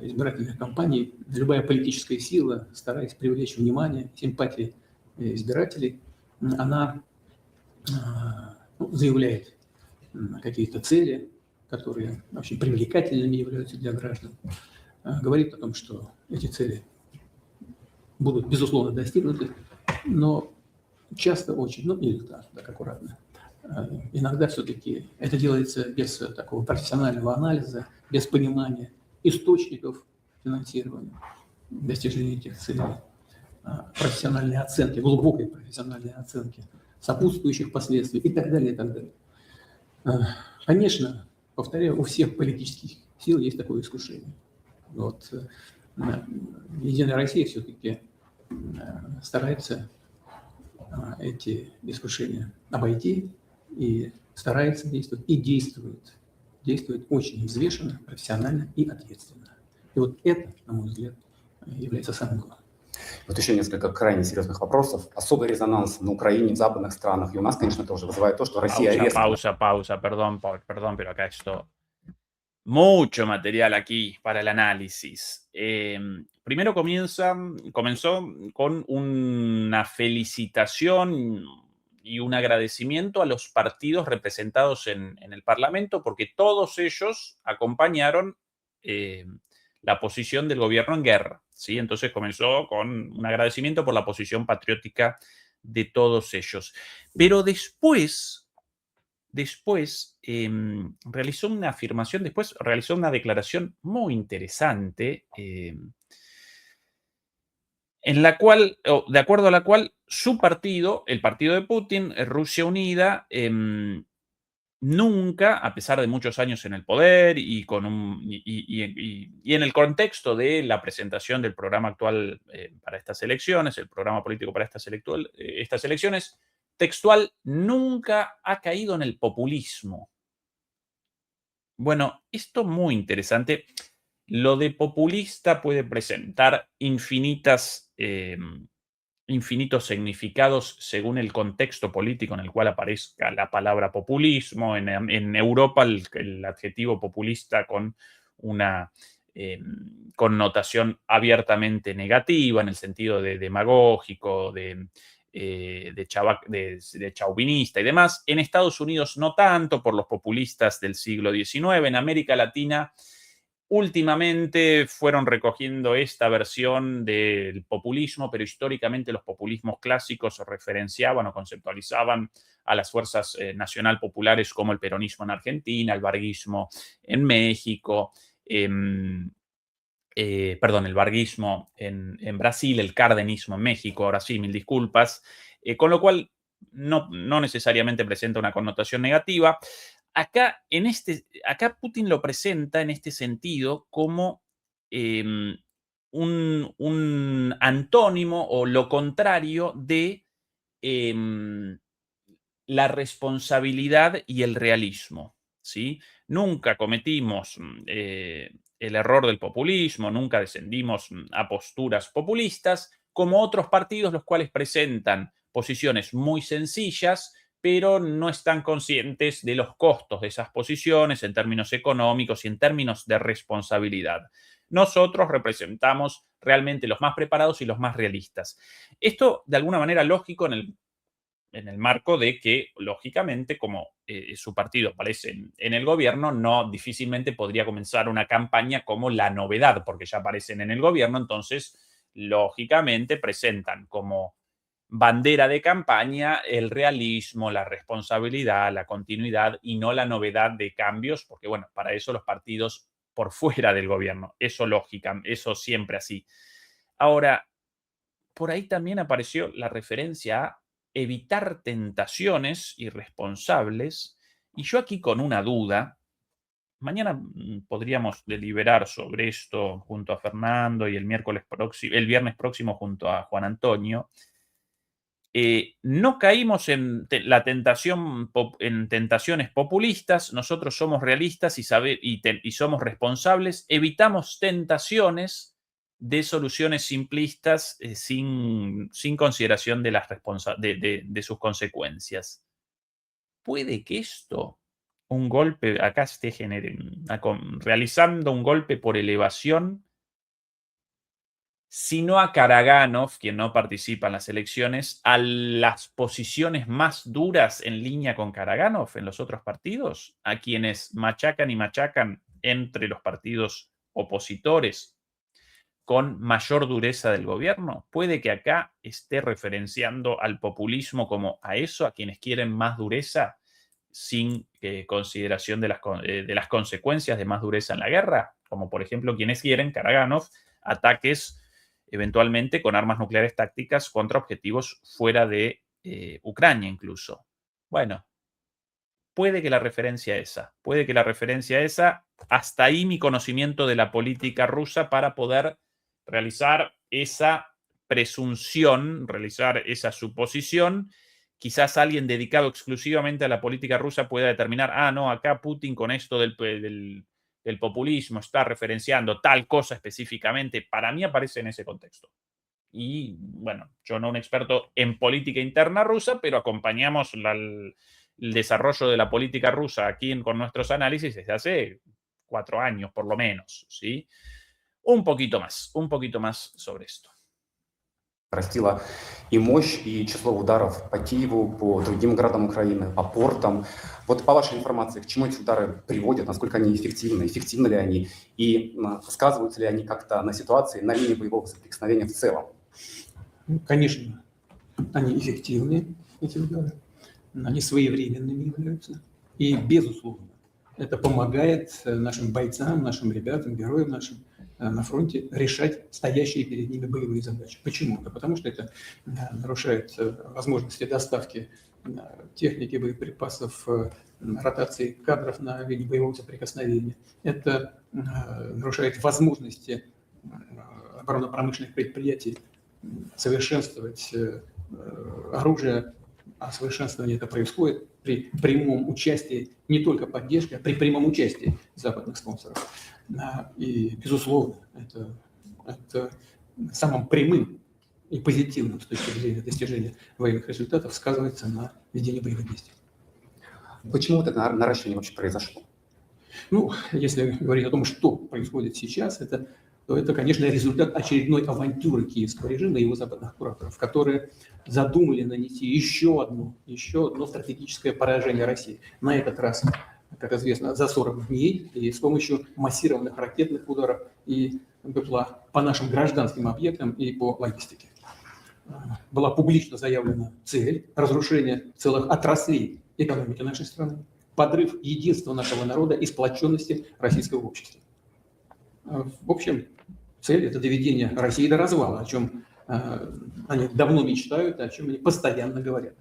избирательных кампаний любая политическая сила, стараясь привлечь внимание, симпатии избирателей, она заявляет какие-то цели, которые очень привлекательными являются для граждан, говорит о том, что эти цели будут, безусловно, достигнуты, но часто очень, ну, или так аккуратно. Иногда все-таки это делается без такого профессионального анализа, без понимания источников финансирования достижения этих целей, профессиональной оценки, глубокой профессиональной оценки сопутствующих последствий и так далее, и так далее. Конечно, повторяю, у всех политических сил есть такое искушение. Вот Единая Россия все-таки старается эти искушения обойти и старается действовать, и действует. Действует очень взвешенно, профессионально и ответственно. И вот это, на мой взгляд, является самым главным. Вот еще несколько крайне серьезных вопросов. Особый резонанс на Украине, в западных странах, и у нас, конечно, тоже вызывает то, что Россия резко... Pausa, perdón, pero acá esto... Mucho material aquí para el análisis. Primero comenzó con una felicitación y un agradecimiento a los partidos representados en el Parlamento, porque todos ellos acompañaron la posición del gobierno en guerra, ¿sí? Entonces comenzó con un agradecimiento por la posición patriótica de todos ellos. Pero después realizó una afirmación, después realizó una declaración muy interesante, en la cual, de acuerdo a la cual, su partido, el partido de Putin, Rusia Unida, nunca, a pesar de muchos años en el poder y en el contexto de la presentación del programa actual para estas elecciones, el programa político para estas elecciones, textual, nunca ha caído en el populismo. Bueno, esto muy interesante. Lo de populista puede presentar infinitos significados según el contexto político en el cual aparezca la palabra populismo. En Europa el adjetivo populista con una connotación abiertamente negativa en el sentido de demagógico, de chauvinista y demás. En Estados Unidos no tanto por los populistas del siglo XIX. En América Latina últimamente fueron recogiendo esta versión del populismo, pero históricamente los populismos clásicos referenciaban o conceptualizaban a las fuerzas nacional populares como el peronismo en Argentina, el varguismo en México, el varguismo en Brasil, el cardenismo en México, ahora sí, mil disculpas, con lo cual no necesariamente presenta una connotación negativa. Acá Putin lo presenta en este sentido como un antónimo o lo contrario de la responsabilidad y el realismo, ¿sí? Nunca cometimos el error del populismo, nunca descendimos a posturas populistas, como otros partidos los cuales presentan posiciones muy sencillas, pero no están conscientes de los costos de esas posiciones en términos económicos y en términos de responsabilidad. Nosotros representamos realmente los más preparados y los más realistas. Esto, de alguna manera, lógico en el marco de que, lógicamente, como su partido aparece en el gobierno, no difícilmente podría comenzar una campaña como la novedad, porque ya aparecen en el gobierno, entonces, lógicamente, presentan como bandera de campaña el realismo, la responsabilidad, la continuidad y no la novedad de cambios, porque, bueno, para eso los partidos por fuera del gobierno, eso lógica, eso siempre así. Ahora, por ahí también apareció la referencia a evitar tentaciones irresponsables, y yo aquí con una duda. Mañana podríamos deliberar sobre esto junto a Fernando y el viernes próximo junto a Juan Antonio. No caímos en tentaciones populistas, nosotros somos realistas y somos responsables, evitamos tentaciones de soluciones simplistas sin consideración de sus consecuencias. Puede que un golpe acá esté realizando un golpe por elevación, sino a Karaganov, quien no participa en las elecciones, a las posiciones más duras en línea con Karaganov en los otros partidos, a quienes machacan y machacan entre los partidos opositores con mayor dureza del gobierno? Puede que acá esté referenciando al populismo como a eso, a quienes quieren más dureza sin consideración de las consecuencias de más dureza en la guerra, como por ejemplo quienes quieren, Karaganov, ataques eventualmente con armas nucleares tácticas contra objetivos fuera de Ucrania incluso. Bueno, puede que la referencia esa, hasta ahí mi conocimiento de la política rusa para poder realizar esa presunción, realizar esa suposición. Quizás alguien dedicado exclusivamente a la política rusa pueda determinar, no, acá Putin con esto del populismo está referenciando tal cosa específicamente. Para mí aparece en ese contexto. Y bueno, yo no un experto en política interna rusa, pero acompañamos el desarrollo de la política rusa aquí con nuestros análisis desde hace 4 años, por lo menos, ¿sí? Un poquito más sobre esto. Растила и мощь, и число ударов по Киеву, по другим городам Украины, по портам. Вот по вашей информации, к чему эти удары приводят, насколько они эффективны ли они, и сказываются ли они как-то на ситуации, на линии боевого соприкосновения в целом? Конечно, они эффективны, эти удары. Они своевременными являются. И, безусловно, это помогает нашим бойцам, нашим ребятам, героям нашим на фронте решать стоящие перед ними боевые задачи. Почему? Да потому что это нарушает возможности доставки техники, боеприпасов, ротации кадров на линии боевого соприкосновения. Это нарушает возможности оборонно-промышленных предприятий совершенствовать оружие, а совершенствование это происходит при прямом участии, не только поддержки, а при прямом участии западных спонсоров. И, безусловно, это самым прямым и позитивным с точки зрения достижения военных результатов сказывается на ведении боевых действий. Почему вот это наращивание вообще произошло? Ну, если говорить о том, что происходит сейчас, то это, конечно, результат очередной авантюры киевского режима и его западных кураторов, которые задумали нанести еще одно стратегическое поражение России. На этот раз, как известно, за 40 дней и с помощью массированных ракетных ударов и БПЛА по нашим гражданским объектам и по логистике. Была публично заявлена цель разрушения целых отраслей экономики нашей страны, подрыв единства нашего народа и сплоченности российского общества. В общем, цель – это доведение России до развала, о чем они давно мечтают, о чем они постоянно говорят.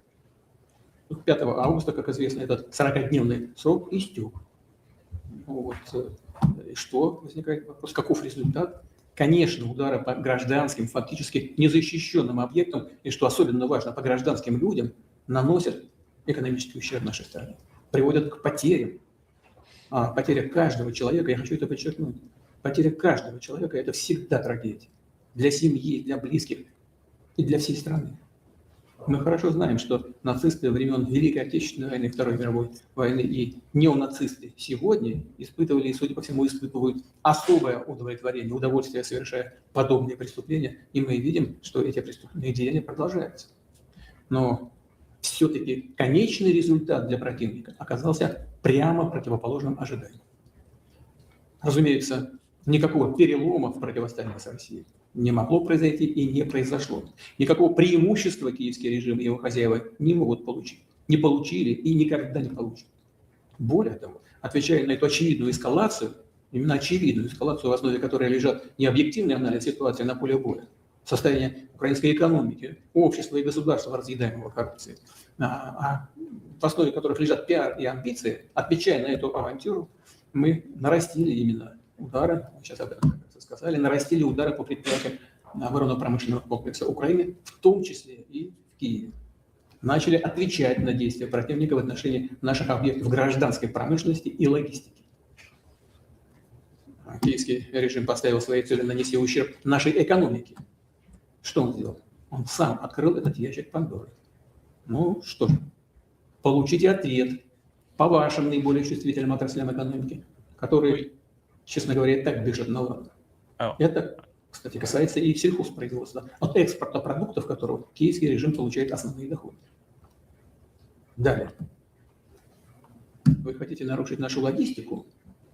5 августа, как известно, этот 40-дневный срок истек. Вот. И что? Возникает вопрос, каков результат? Конечно, удары по гражданским, фактически незащищенным объектам, и что особенно важно, по гражданским людям, наносят экономический ущерб нашей стране, приводят к потерям. А потеря каждого человека, я хочу это подчеркнуть, потеря каждого человека – это всегда трагедия. Для семьи, для близких и для всей страны. Мы хорошо знаем, что нацисты времен Великой Отечественной войны, Второй мировой войны и неонацисты сегодня испытывали и, судя по всему, испытывают особое удовлетворение, удовольствие, совершая подобные преступления. И мы видим, что эти преступные деяния продолжаются. Но все-таки конечный результат для противника оказался прямо противоположным ожиданиям. Разумеется, никакого перелома в противостоянии с Россией не могло произойти и не произошло. Никакого преимущества киевский режим и его хозяева не могут получить. Не получили и никогда не получат. Более того, отвечая на эту очевидную эскалацию, именно очевидную эскалацию, в основе которой лежат не объективный анализ ситуации на поле боя, состояние украинской экономики, общества и государства, разъедаемого коррупцией, а в основе которых лежат пиар и амбиции, отвечая на эту авантюру, мы нарастили именно удары, сейчас об этом сказали, нарастили удары по предприятиям оборонно-промышленного комплекса Украины, в том числе и в Киеве. Начали отвечать на действия противника в отношении наших объектов гражданской промышленности и логистики. Киевский режим поставил своей целью нанести ущерб нашей экономике. Что он сделал? Он сам открыл этот ящик Пандоры. Ну что ж, получите ответ по вашим наиболее чувствительным отраслям экономики, которые, честно говоря, и так дышат на ладу. Это Кстати, касается и сельхозпроизводства. От экспорта продуктов, которого киевский режим получает основные доходы. Далее. Вы хотите нарушить нашу логистику?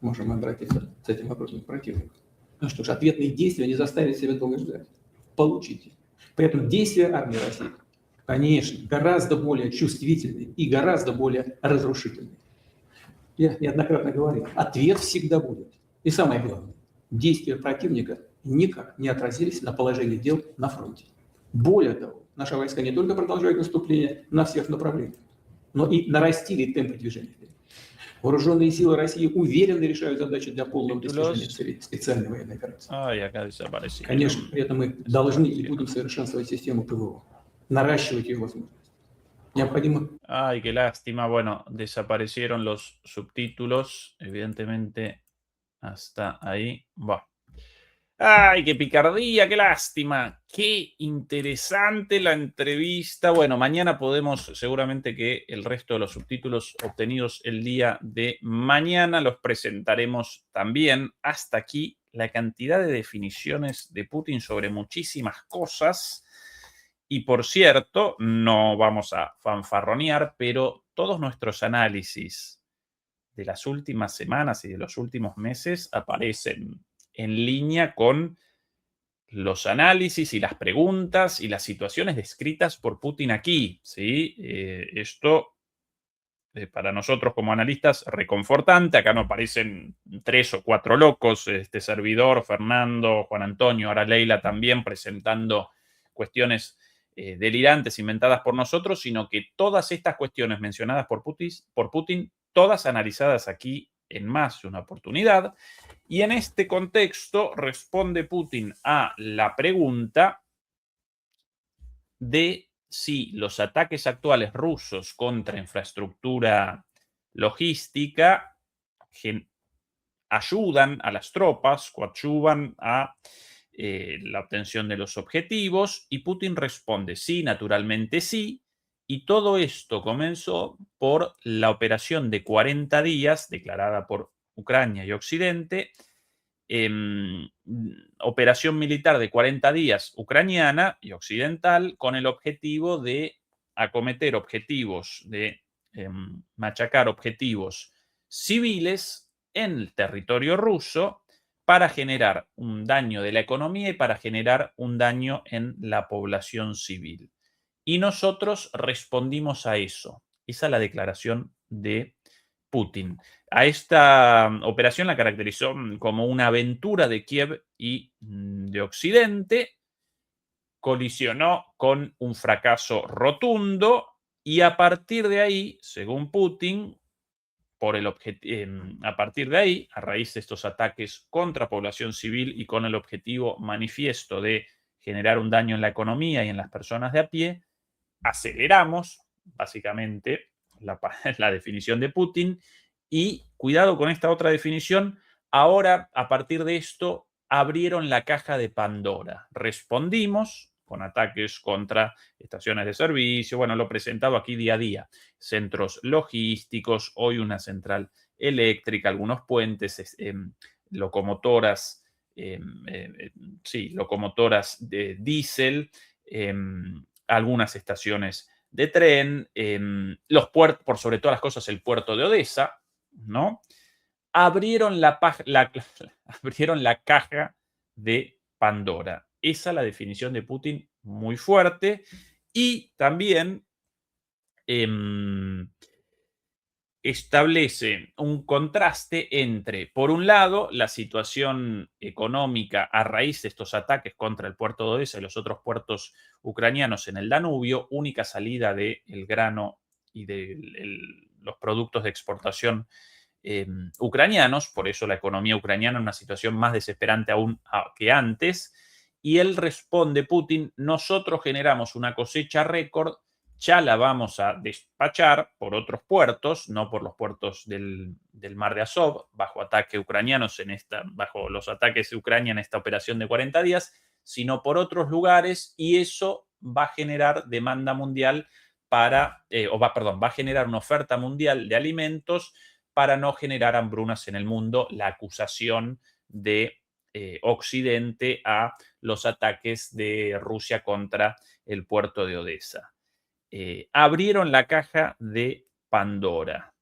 Можем обратиться с этим вопросом к противнику. Ну что ж, ответные действия не заставят себя долго ждать. Получите. При этом действия армии России, конечно, гораздо более чувствительные и гораздо более разрушительные. Я неоднократно говорил, ответ всегда будет. И самое главное, действия противника никак не отразились на положении дел на фронте. Более того, наши войска не только продолжают наступление на всех направлениях, но и нарастили темпы движения. Вооруженные силы России уверенно решают задачи для полного достижения целей специальной военной операции. Конечно, при этом мы должны и будем совершенствовать систему ПВО, наращивать ее возможности. Необходимо. Ay, qué lástima. Bueno, desaparecieron los subtítulos, evidentemente, hasta ahí. Bueno. Ay, qué picardía, qué lástima. Qué interesante la entrevista. Bueno, mañana podemos, seguramente que el resto de los subtítulos obtenidos el día de mañana los presentaremos también. Hasta aquí la cantidad de definiciones de Putin sobre muchísimas cosas. Y por cierto, no vamos a fanfarronear, pero todos nuestros análisis de las últimas semanas y de los últimos meses aparecen en línea con los análisis y las preguntas y las situaciones descritas por Putin aquí, ¿sí? Esto para nosotros como analistas reconfortante. Acá no aparecen 3 o 4 locos, este servidor, Fernando, Juan Antonio, ahora Leila también presentando cuestiones delirantes inventadas por nosotros, sino que todas estas cuestiones mencionadas por Putin, todas analizadas aquí en más de una oportunidad. Y en este contexto responde Putin a la pregunta de si los ataques actuales rusos contra infraestructura logística ayudan a las tropas, coadyuvan a la obtención de los objetivos, y Putin responde sí, naturalmente sí, y todo esto comenzó por la operación de 40 días declarada por Ucrania y Occidente, operación militar de 40 días ucraniana y occidental con el objetivo de acometer objetivos, de machacar objetivos civiles en el territorio ruso para generar un daño de la economía y para generar un daño en la población civil. Y nosotros respondimos a eso. Esa es la declaración de Putin. A esta operación la caracterizó como una aventura de Kiev y de Occidente, colisionó con un fracaso rotundo y a partir de ahí, según Putin, a partir de ahí, a raíz de estos ataques contra población civil y con el objetivo manifiesto de generar un daño en la economía y en las personas de a pie, aceleramos, básicamente, la definición de Putin. Y cuidado con esta otra definición, ahora, a partir de esto, abrieron la caja de Pandora. Respondimos con ataques contra estaciones de servicio, bueno, lo he presentado aquí día a día, centros logísticos, hoy una central eléctrica, algunos puentes, locomotoras, locomotoras de diésel, algunas estaciones de tren, los puertos, por sobre todas las cosas, el puerto de Odessa, ¿no? Abrieron la caja de Pandora. Esa es la definición de Putin, muy fuerte. Y también establece un contraste entre, por un lado, la situación económica a raíz de estos ataques contra el puerto de Odessa y los otros puertos ucranianos en el Danubio, única salida del grano y de los productos de exportación ucranianos, por eso la economía ucraniana en una situación más desesperante aún que antes. Y él responde, Putin, nosotros generamos una cosecha récord, ya la vamos a despachar por otros puertos, no por los puertos del mar de Azov, bajo ataque ucranianos bajo los ataques de Ucrania en esta operación de 40 días, sino por otros lugares, y eso va a generar demanda mundial va a generar una oferta mundial de alimentos para no generar hambrunas en el mundo, la acusación de Occidente a los ataques de Rusia contra el puerto de Odessa. Abrieron la caja de Pandora.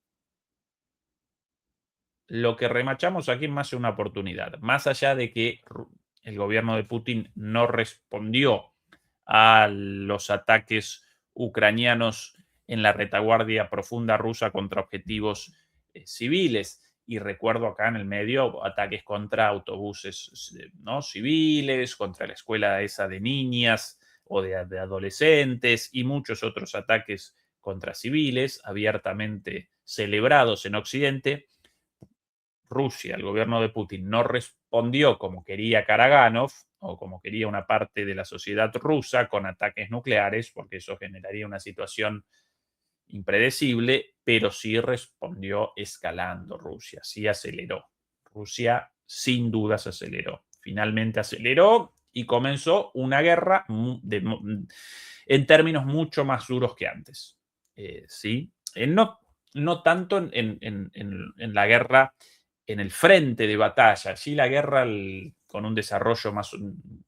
Lo que remachamos aquí es más una oportunidad. Más allá de que el gobierno de Putin no respondió a los ataques ucranianos en la retaguardia profunda rusa contra objetivos civiles. Y recuerdo acá en el medio ataques contra autobuses, ¿no?, civiles, contra la escuela esa de niñas o de adolescentes y muchos otros ataques contra civiles abiertamente celebrados en Occidente. Rusia, el gobierno de Putin, no respondió como quería Karaganov o como quería una parte de la sociedad rusa con ataques nucleares, porque eso generaría una situación impredecible, pero sí respondió escalando Rusia, sí aceleró. Rusia sin dudas aceleró. Finalmente aceleró y comenzó una guerra en términos mucho más duros que antes. ¿Sí? No tanto en la guerra, en el frente de batalla, sí, la guerra con un desarrollo más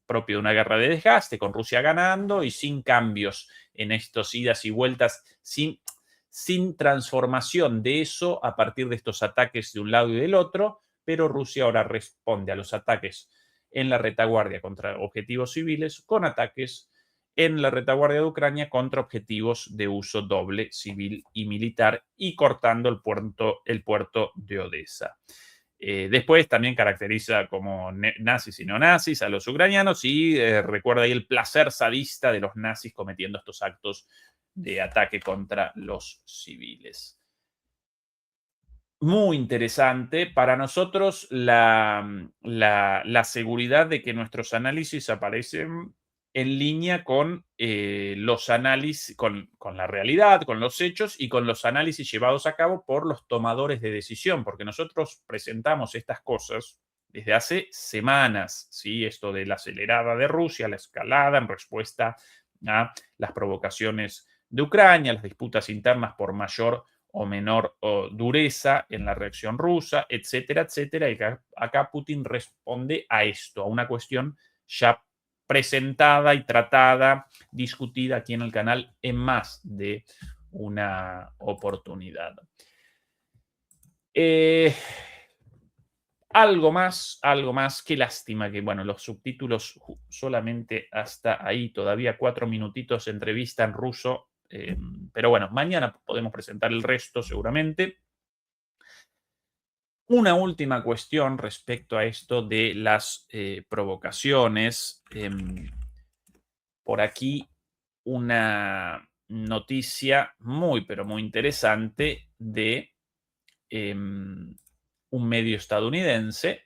propio de una guerra de desgaste, con Rusia ganando y sin cambios en estos idas y vueltas, sin transformación de eso a partir de estos ataques de un lado y del otro, pero Rusia ahora responde a los ataques en la retaguardia contra objetivos civiles con ataques en la retaguardia de Ucrania contra objetivos de uso doble, civil y militar, y cortando el puerto de Odessa. Después también caracteriza como nazis y neonazis a los ucranianos y recuerda ahí el placer sadista de los nazis cometiendo estos actos de ataque contra los civiles. Muy interesante. Para nosotros la seguridad de que nuestros análisis aparecen en línea con los análisis, con la realidad, con los hechos y con los análisis llevados a cabo por los tomadores de decisión, porque nosotros presentamos estas cosas desde hace semanas, ¿sí? Esto de la acelerada de Rusia, la escalada en respuesta a las provocaciones de Ucrania, las disputas internas por mayor o menor dureza en la reacción rusa, etcétera, etcétera. Y acá Putin responde a esto, a una cuestión ya presentada y tratada, discutida aquí en el canal en más de una oportunidad. Algo más, qué lástima que, bueno, los subtítulos solamente hasta ahí, todavía 4 minutitos de entrevista en ruso, pero bueno, mañana podemos presentar el resto seguramente. Una última cuestión respecto a esto de las provocaciones. Por aquí una noticia muy, pero muy interesante de un medio estadounidense,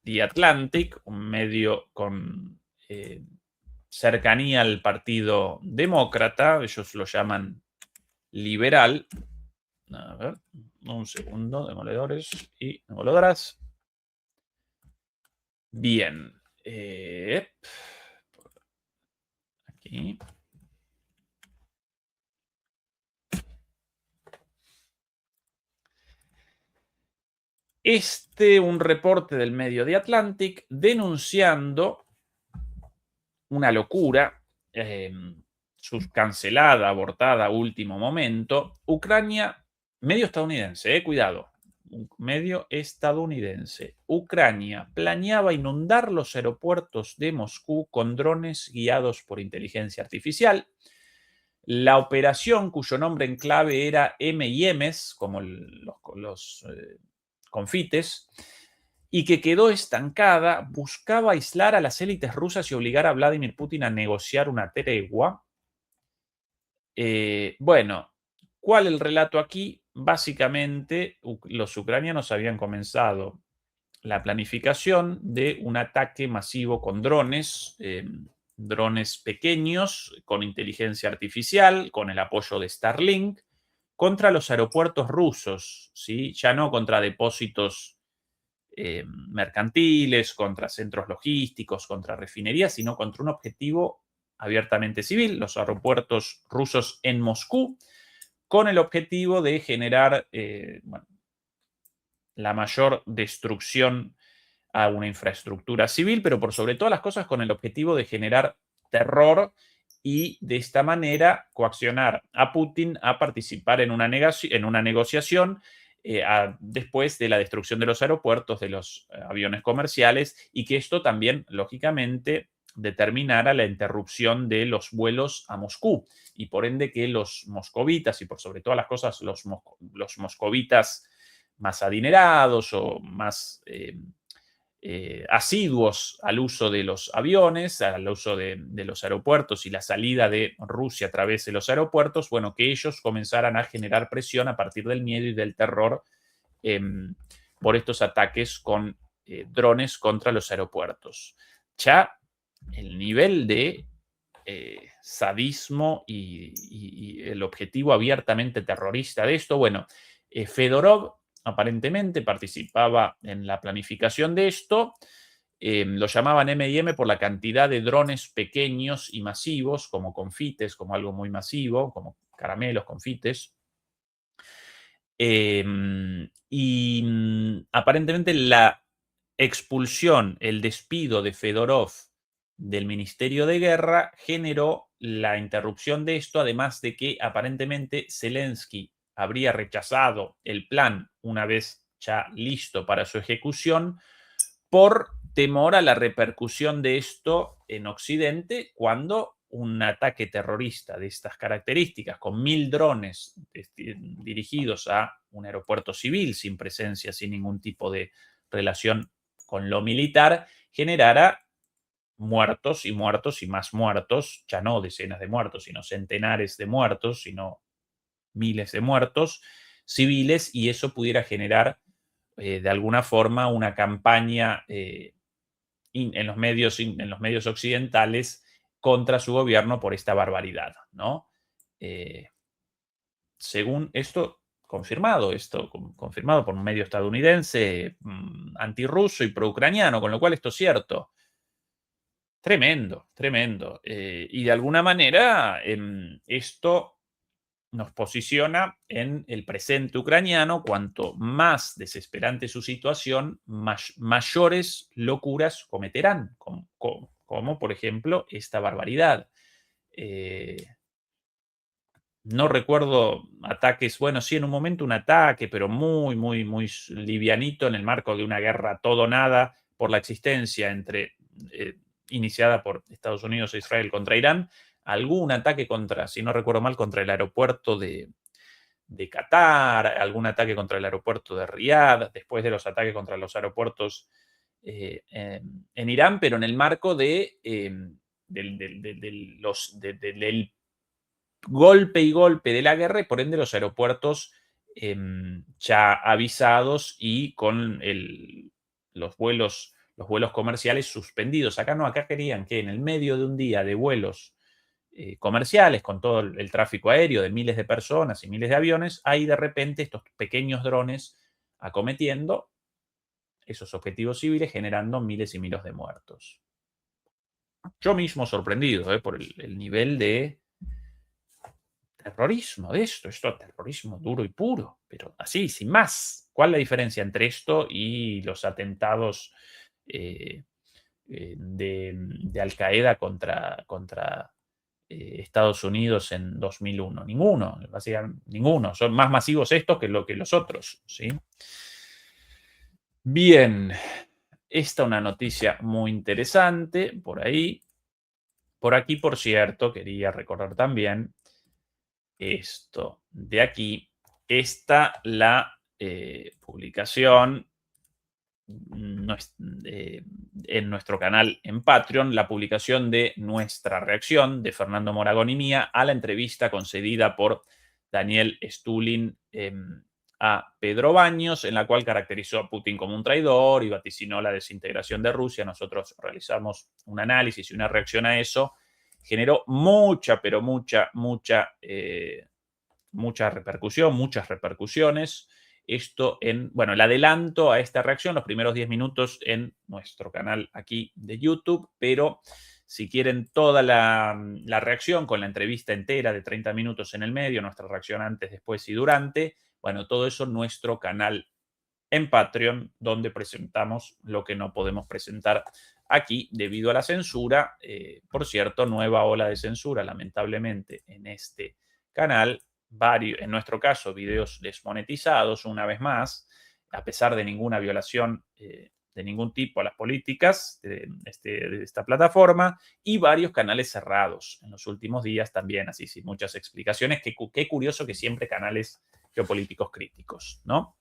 The Atlantic, un medio con cercanía al Partido Demócrata, ellos lo llaman liberal. A ver, un segundo, demoledores y demolidoras. Bien. Aquí. Un reporte del medio The Atlantic denunciando una locura, cancelada, abortada a último momento. Ucrania, medio estadounidense, cuidado, un medio estadounidense. Ucrania planeaba inundar los aeropuertos de Moscú con drones guiados por inteligencia artificial. La operación, cuyo nombre en clave era M&M's, como los confites, y que quedó estancada, buscaba aislar a las élites rusas y obligar a Vladimir Putin a negociar una tregua. Bueno, ¿cuál el relato aquí? Básicamente, los ucranianos habían comenzado la planificación de un ataque masivo con drones, drones pequeños, con inteligencia artificial, con el apoyo de Starlink, contra los aeropuertos rusos, ¿sí? Ya no contra depósitos mercantiles, contra centros logísticos, contra refinerías, sino contra un objetivo abiertamente civil, los aeropuertos rusos en Moscú, con el objetivo de generar la mayor destrucción a una infraestructura civil, pero por sobre todas las cosas con el objetivo de generar terror y de esta manera coaccionar a Putin a participar en una negociación después de la destrucción de los aeropuertos, de los aviones comerciales, y que esto también, lógicamente, determinara la interrupción de los vuelos a Moscú y por ende que los moscovitas y por sobre todas las cosas los moscovitas más adinerados o más asiduos al uso de los aviones, al uso de los aeropuertos y la salida de Rusia a través de los aeropuertos, bueno, que ellos comenzaran a generar presión a partir del miedo y del terror por estos ataques con drones contra los aeropuertos. Ya el nivel de sadismo y el objetivo abiertamente terrorista de esto, bueno, Fedorov aparentemente participaba en la planificación de esto, lo llamaban M&M por la cantidad de drones pequeños y masivos, como confites, como algo muy masivo, como caramelos, confites. Aparentemente la expulsión, el despido de Fedorov del Ministerio de Guerra generó la interrupción de esto, además de que aparentemente Zelensky habría rechazado el plan una vez ya listo para su ejecución por temor a la repercusión de esto en Occidente cuando un ataque terrorista de estas características, con 1000 drones dirigidos a un aeropuerto civil sin presencia, sin ningún tipo de relación con lo militar, generara muertos y muertos y más muertos, ya no decenas de muertos, sino centenares de muertos, sino miles de muertos civiles, y eso pudiera generar de alguna forma una campaña en los medios occidentales contra su gobierno por esta barbaridad, ¿no? Según esto confirmado por un medio estadounidense antirruso y pro-ucraniano, con lo cual esto es cierto. Tremendo, tremendo. Y de alguna manera esto nos posiciona en el presente ucraniano. Cuanto más desesperante su situación, mayores locuras cometerán, como por ejemplo esta barbaridad. No recuerdo ataques, bueno, sí, en un momento un ataque, pero muy, muy, muy livianito en el marco de una guerra todo nada por la existencia iniciada por Estados Unidos e Israel contra Irán, algún ataque contra, si no recuerdo mal, contra el aeropuerto de Qatar, algún ataque contra el aeropuerto de Riad, después de los ataques contra los aeropuertos en Irán, pero en el marco del golpe y golpe de la guerra y por ende los aeropuertos ya avisados y con los vuelos comerciales suspendidos. Acá no, acá querían que en el medio de un día de vuelos comerciales, con todo el tráfico aéreo de miles de personas y miles de aviones, hay de repente estos pequeños drones acometiendo esos objetivos civiles, generando miles y miles de muertos. Yo mismo sorprendido por el nivel de terrorismo de esto es terrorismo duro y puro, pero así, sin más. ¿Cuál es la diferencia entre esto y los atentados de Al-Qaeda contra Estados Unidos en 2001? Ninguno, básicamente ninguno. Son más masivos estos que los otros, ¿sí? Bien, esta es una noticia muy interesante por ahí. Por aquí, por cierto, quería recordar también esto de aquí. Está la publicación en nuestro canal en Patreon, la publicación de nuestra reacción de Fernando Moragón y mía a la entrevista concedida por Daniel Stulin a Pedro Baños, en la cual caracterizó a Putin como un traidor y vaticinó la desintegración de Rusia. Nosotros realizamos un análisis y una reacción a eso. Generó mucha repercusión, muchas repercusiones. Esto el adelanto a esta reacción, los primeros 10 minutos en nuestro canal aquí de YouTube, pero si quieren toda la reacción con la entrevista entera de 30 minutos en el medio, nuestra reacción antes, después y durante, bueno, todo eso en nuestro canal en Patreon, donde presentamos lo que no podemos presentar aquí debido a la censura. Por cierto, nueva ola de censura, lamentablemente, en este canal. En nuestro caso, videos desmonetizados, una vez más, a pesar de ninguna violación de ningún tipo a las políticas de esta plataforma, y varios canales cerrados en los últimos días también, así sin muchas explicaciones. Qué curioso que siempre canales geopolíticos críticos, ¿no?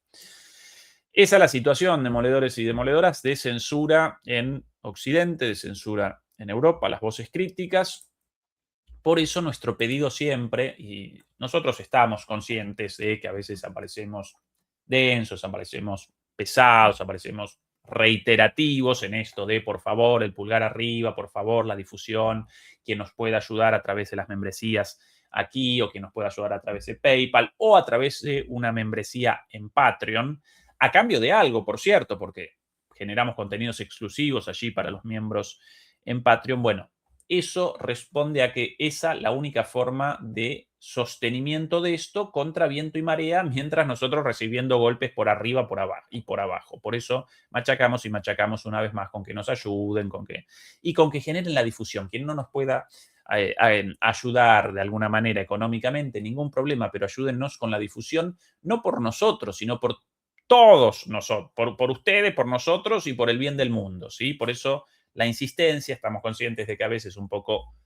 Esa es la situación, demoledores y demoledoras, de censura en Occidente, de censura en Europa, las voces críticas. Por eso nuestro pedido siempre, y nosotros estamos conscientes de que a veces aparecemos densos, aparecemos pesados, aparecemos reiterativos en esto de, por favor, el pulgar arriba, por favor, la difusión, quien nos pueda ayudar a través de las membresías aquí, o quien nos pueda ayudar a través de PayPal, o a través de una membresía en Patreon, a cambio de algo, por cierto, porque generamos contenidos exclusivos allí para los miembros en Patreon. Bueno, eso responde a que esa es la única forma de sostenimiento de esto contra viento y marea, mientras nosotros recibiendo golpes por arriba, por abajo y por abajo. Por eso machacamos y machacamos una vez más con que nos ayuden, con que generen la difusión. Quien no nos pueda ayudar de alguna manera económicamente, ningún problema, pero ayúdennos con la difusión, no por nosotros, sino por todos nosotros, por ustedes, por nosotros y por el bien del mundo, ¿sí? Por eso la insistencia, estamos conscientes de que a veces un poco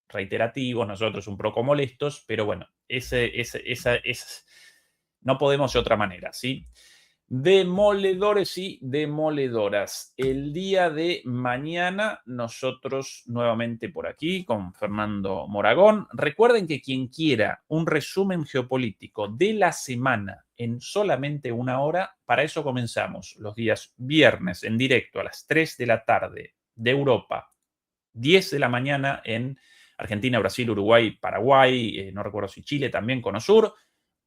reiterativos, nosotros un poco molestos, pero bueno, no podemos de otra manera, ¿sí? Demoledores y demoledoras. El día de mañana, nosotros nuevamente por aquí con Fernando Moragón. Recuerden que quien quiera un resumen geopolítico de la semana en solamente una hora, para eso comenzamos los días viernes en directo a las 3 de la tarde de Europa, 10 de la mañana en Argentina, Brasil, Uruguay, Paraguay, no recuerdo si Chile también, Cono Sur.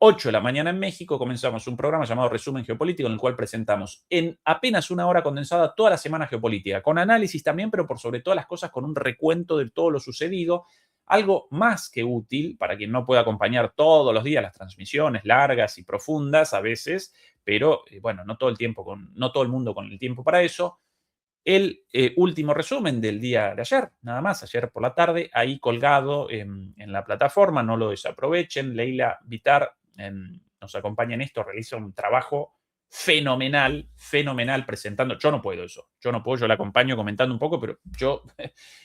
8 de la mañana en México comenzamos un programa llamado Resumen Geopolítico, en el cual presentamos en apenas una hora condensada toda la semana geopolítica, con análisis también, pero por sobre todas las cosas con un recuento de todo lo sucedido, algo más que útil para quien no pueda acompañar todos los días las transmisiones largas y profundas a veces, pero bueno, no todo el mundo con el tiempo para eso. El último resumen del día de ayer, nada más, ayer por la tarde, ahí colgado en la plataforma, no lo desaprovechen. Leila Vitar nos acompaña en esto, realiza un trabajo fenomenal presentando. Yo no puedo eso, yo la acompaño comentando un poco, pero yo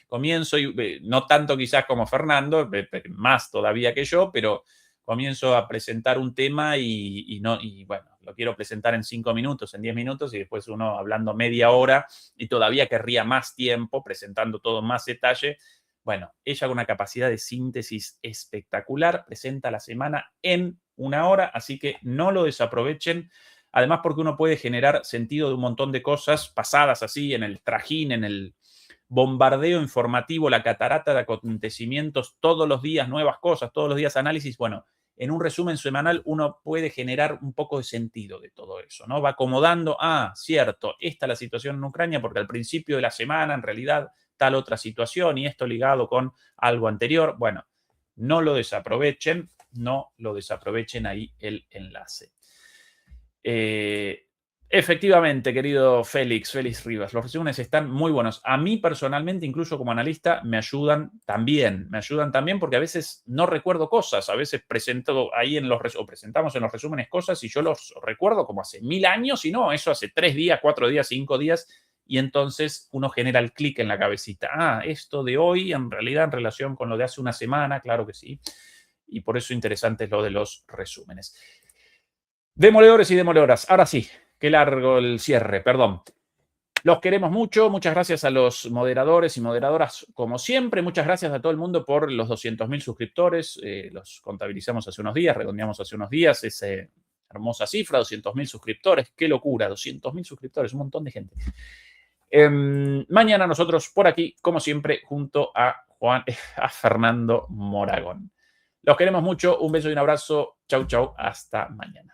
comienzo, no tanto quizás como Fernando, más todavía que yo, pero comienzo a presentar un tema y bueno, lo quiero presentar en 5 minutos, en 10 minutos, y después uno hablando media hora y todavía querría más tiempo presentando todo en más detalle. Bueno, ella con una capacidad de síntesis espectacular presenta la semana en una hora, así que no lo desaprovechen. Además, porque uno puede generar sentido de un montón de cosas pasadas así en el trajín, en el bombardeo informativo, la catarata de acontecimientos, todos los días nuevas cosas, todos los días análisis. Bueno, en un resumen semanal uno puede generar un poco de sentido de todo eso, ¿no? Va acomodando, cierto, esta es la situación en Ucrania porque al principio de la semana en realidad tal otra situación y esto ligado con algo anterior. Bueno, no lo desaprovechen ahí el enlace. Efectivamente, querido Félix Rivas, los resúmenes están muy buenos. A mí personalmente, incluso como analista, me ayudan también porque a veces no recuerdo cosas, a veces presentamos en los resúmenes cosas y yo los recuerdo como hace 1000 años y no, eso hace 3 días, 4 días, 5 días, y entonces uno genera el clic en la cabecita. Esto de hoy en realidad en relación con lo de hace una semana, claro que sí, y por eso interesante es lo de los resúmenes. Demoledores y demoledoras, ahora sí. Qué largo el cierre, perdón. Los queremos mucho. Muchas gracias a los moderadores y moderadoras, como siempre. Muchas gracias a todo el mundo por los 200.000 suscriptores. Los contabilizamos hace unos días, redondeamos hace unos días. Esa hermosa cifra, 200.000 suscriptores. Qué locura, 200.000 suscriptores, un montón de gente. Mañana nosotros por aquí, como siempre, junto a Fernando Moragón. Los queremos mucho. Un beso y un abrazo. Chau, chau. Hasta mañana.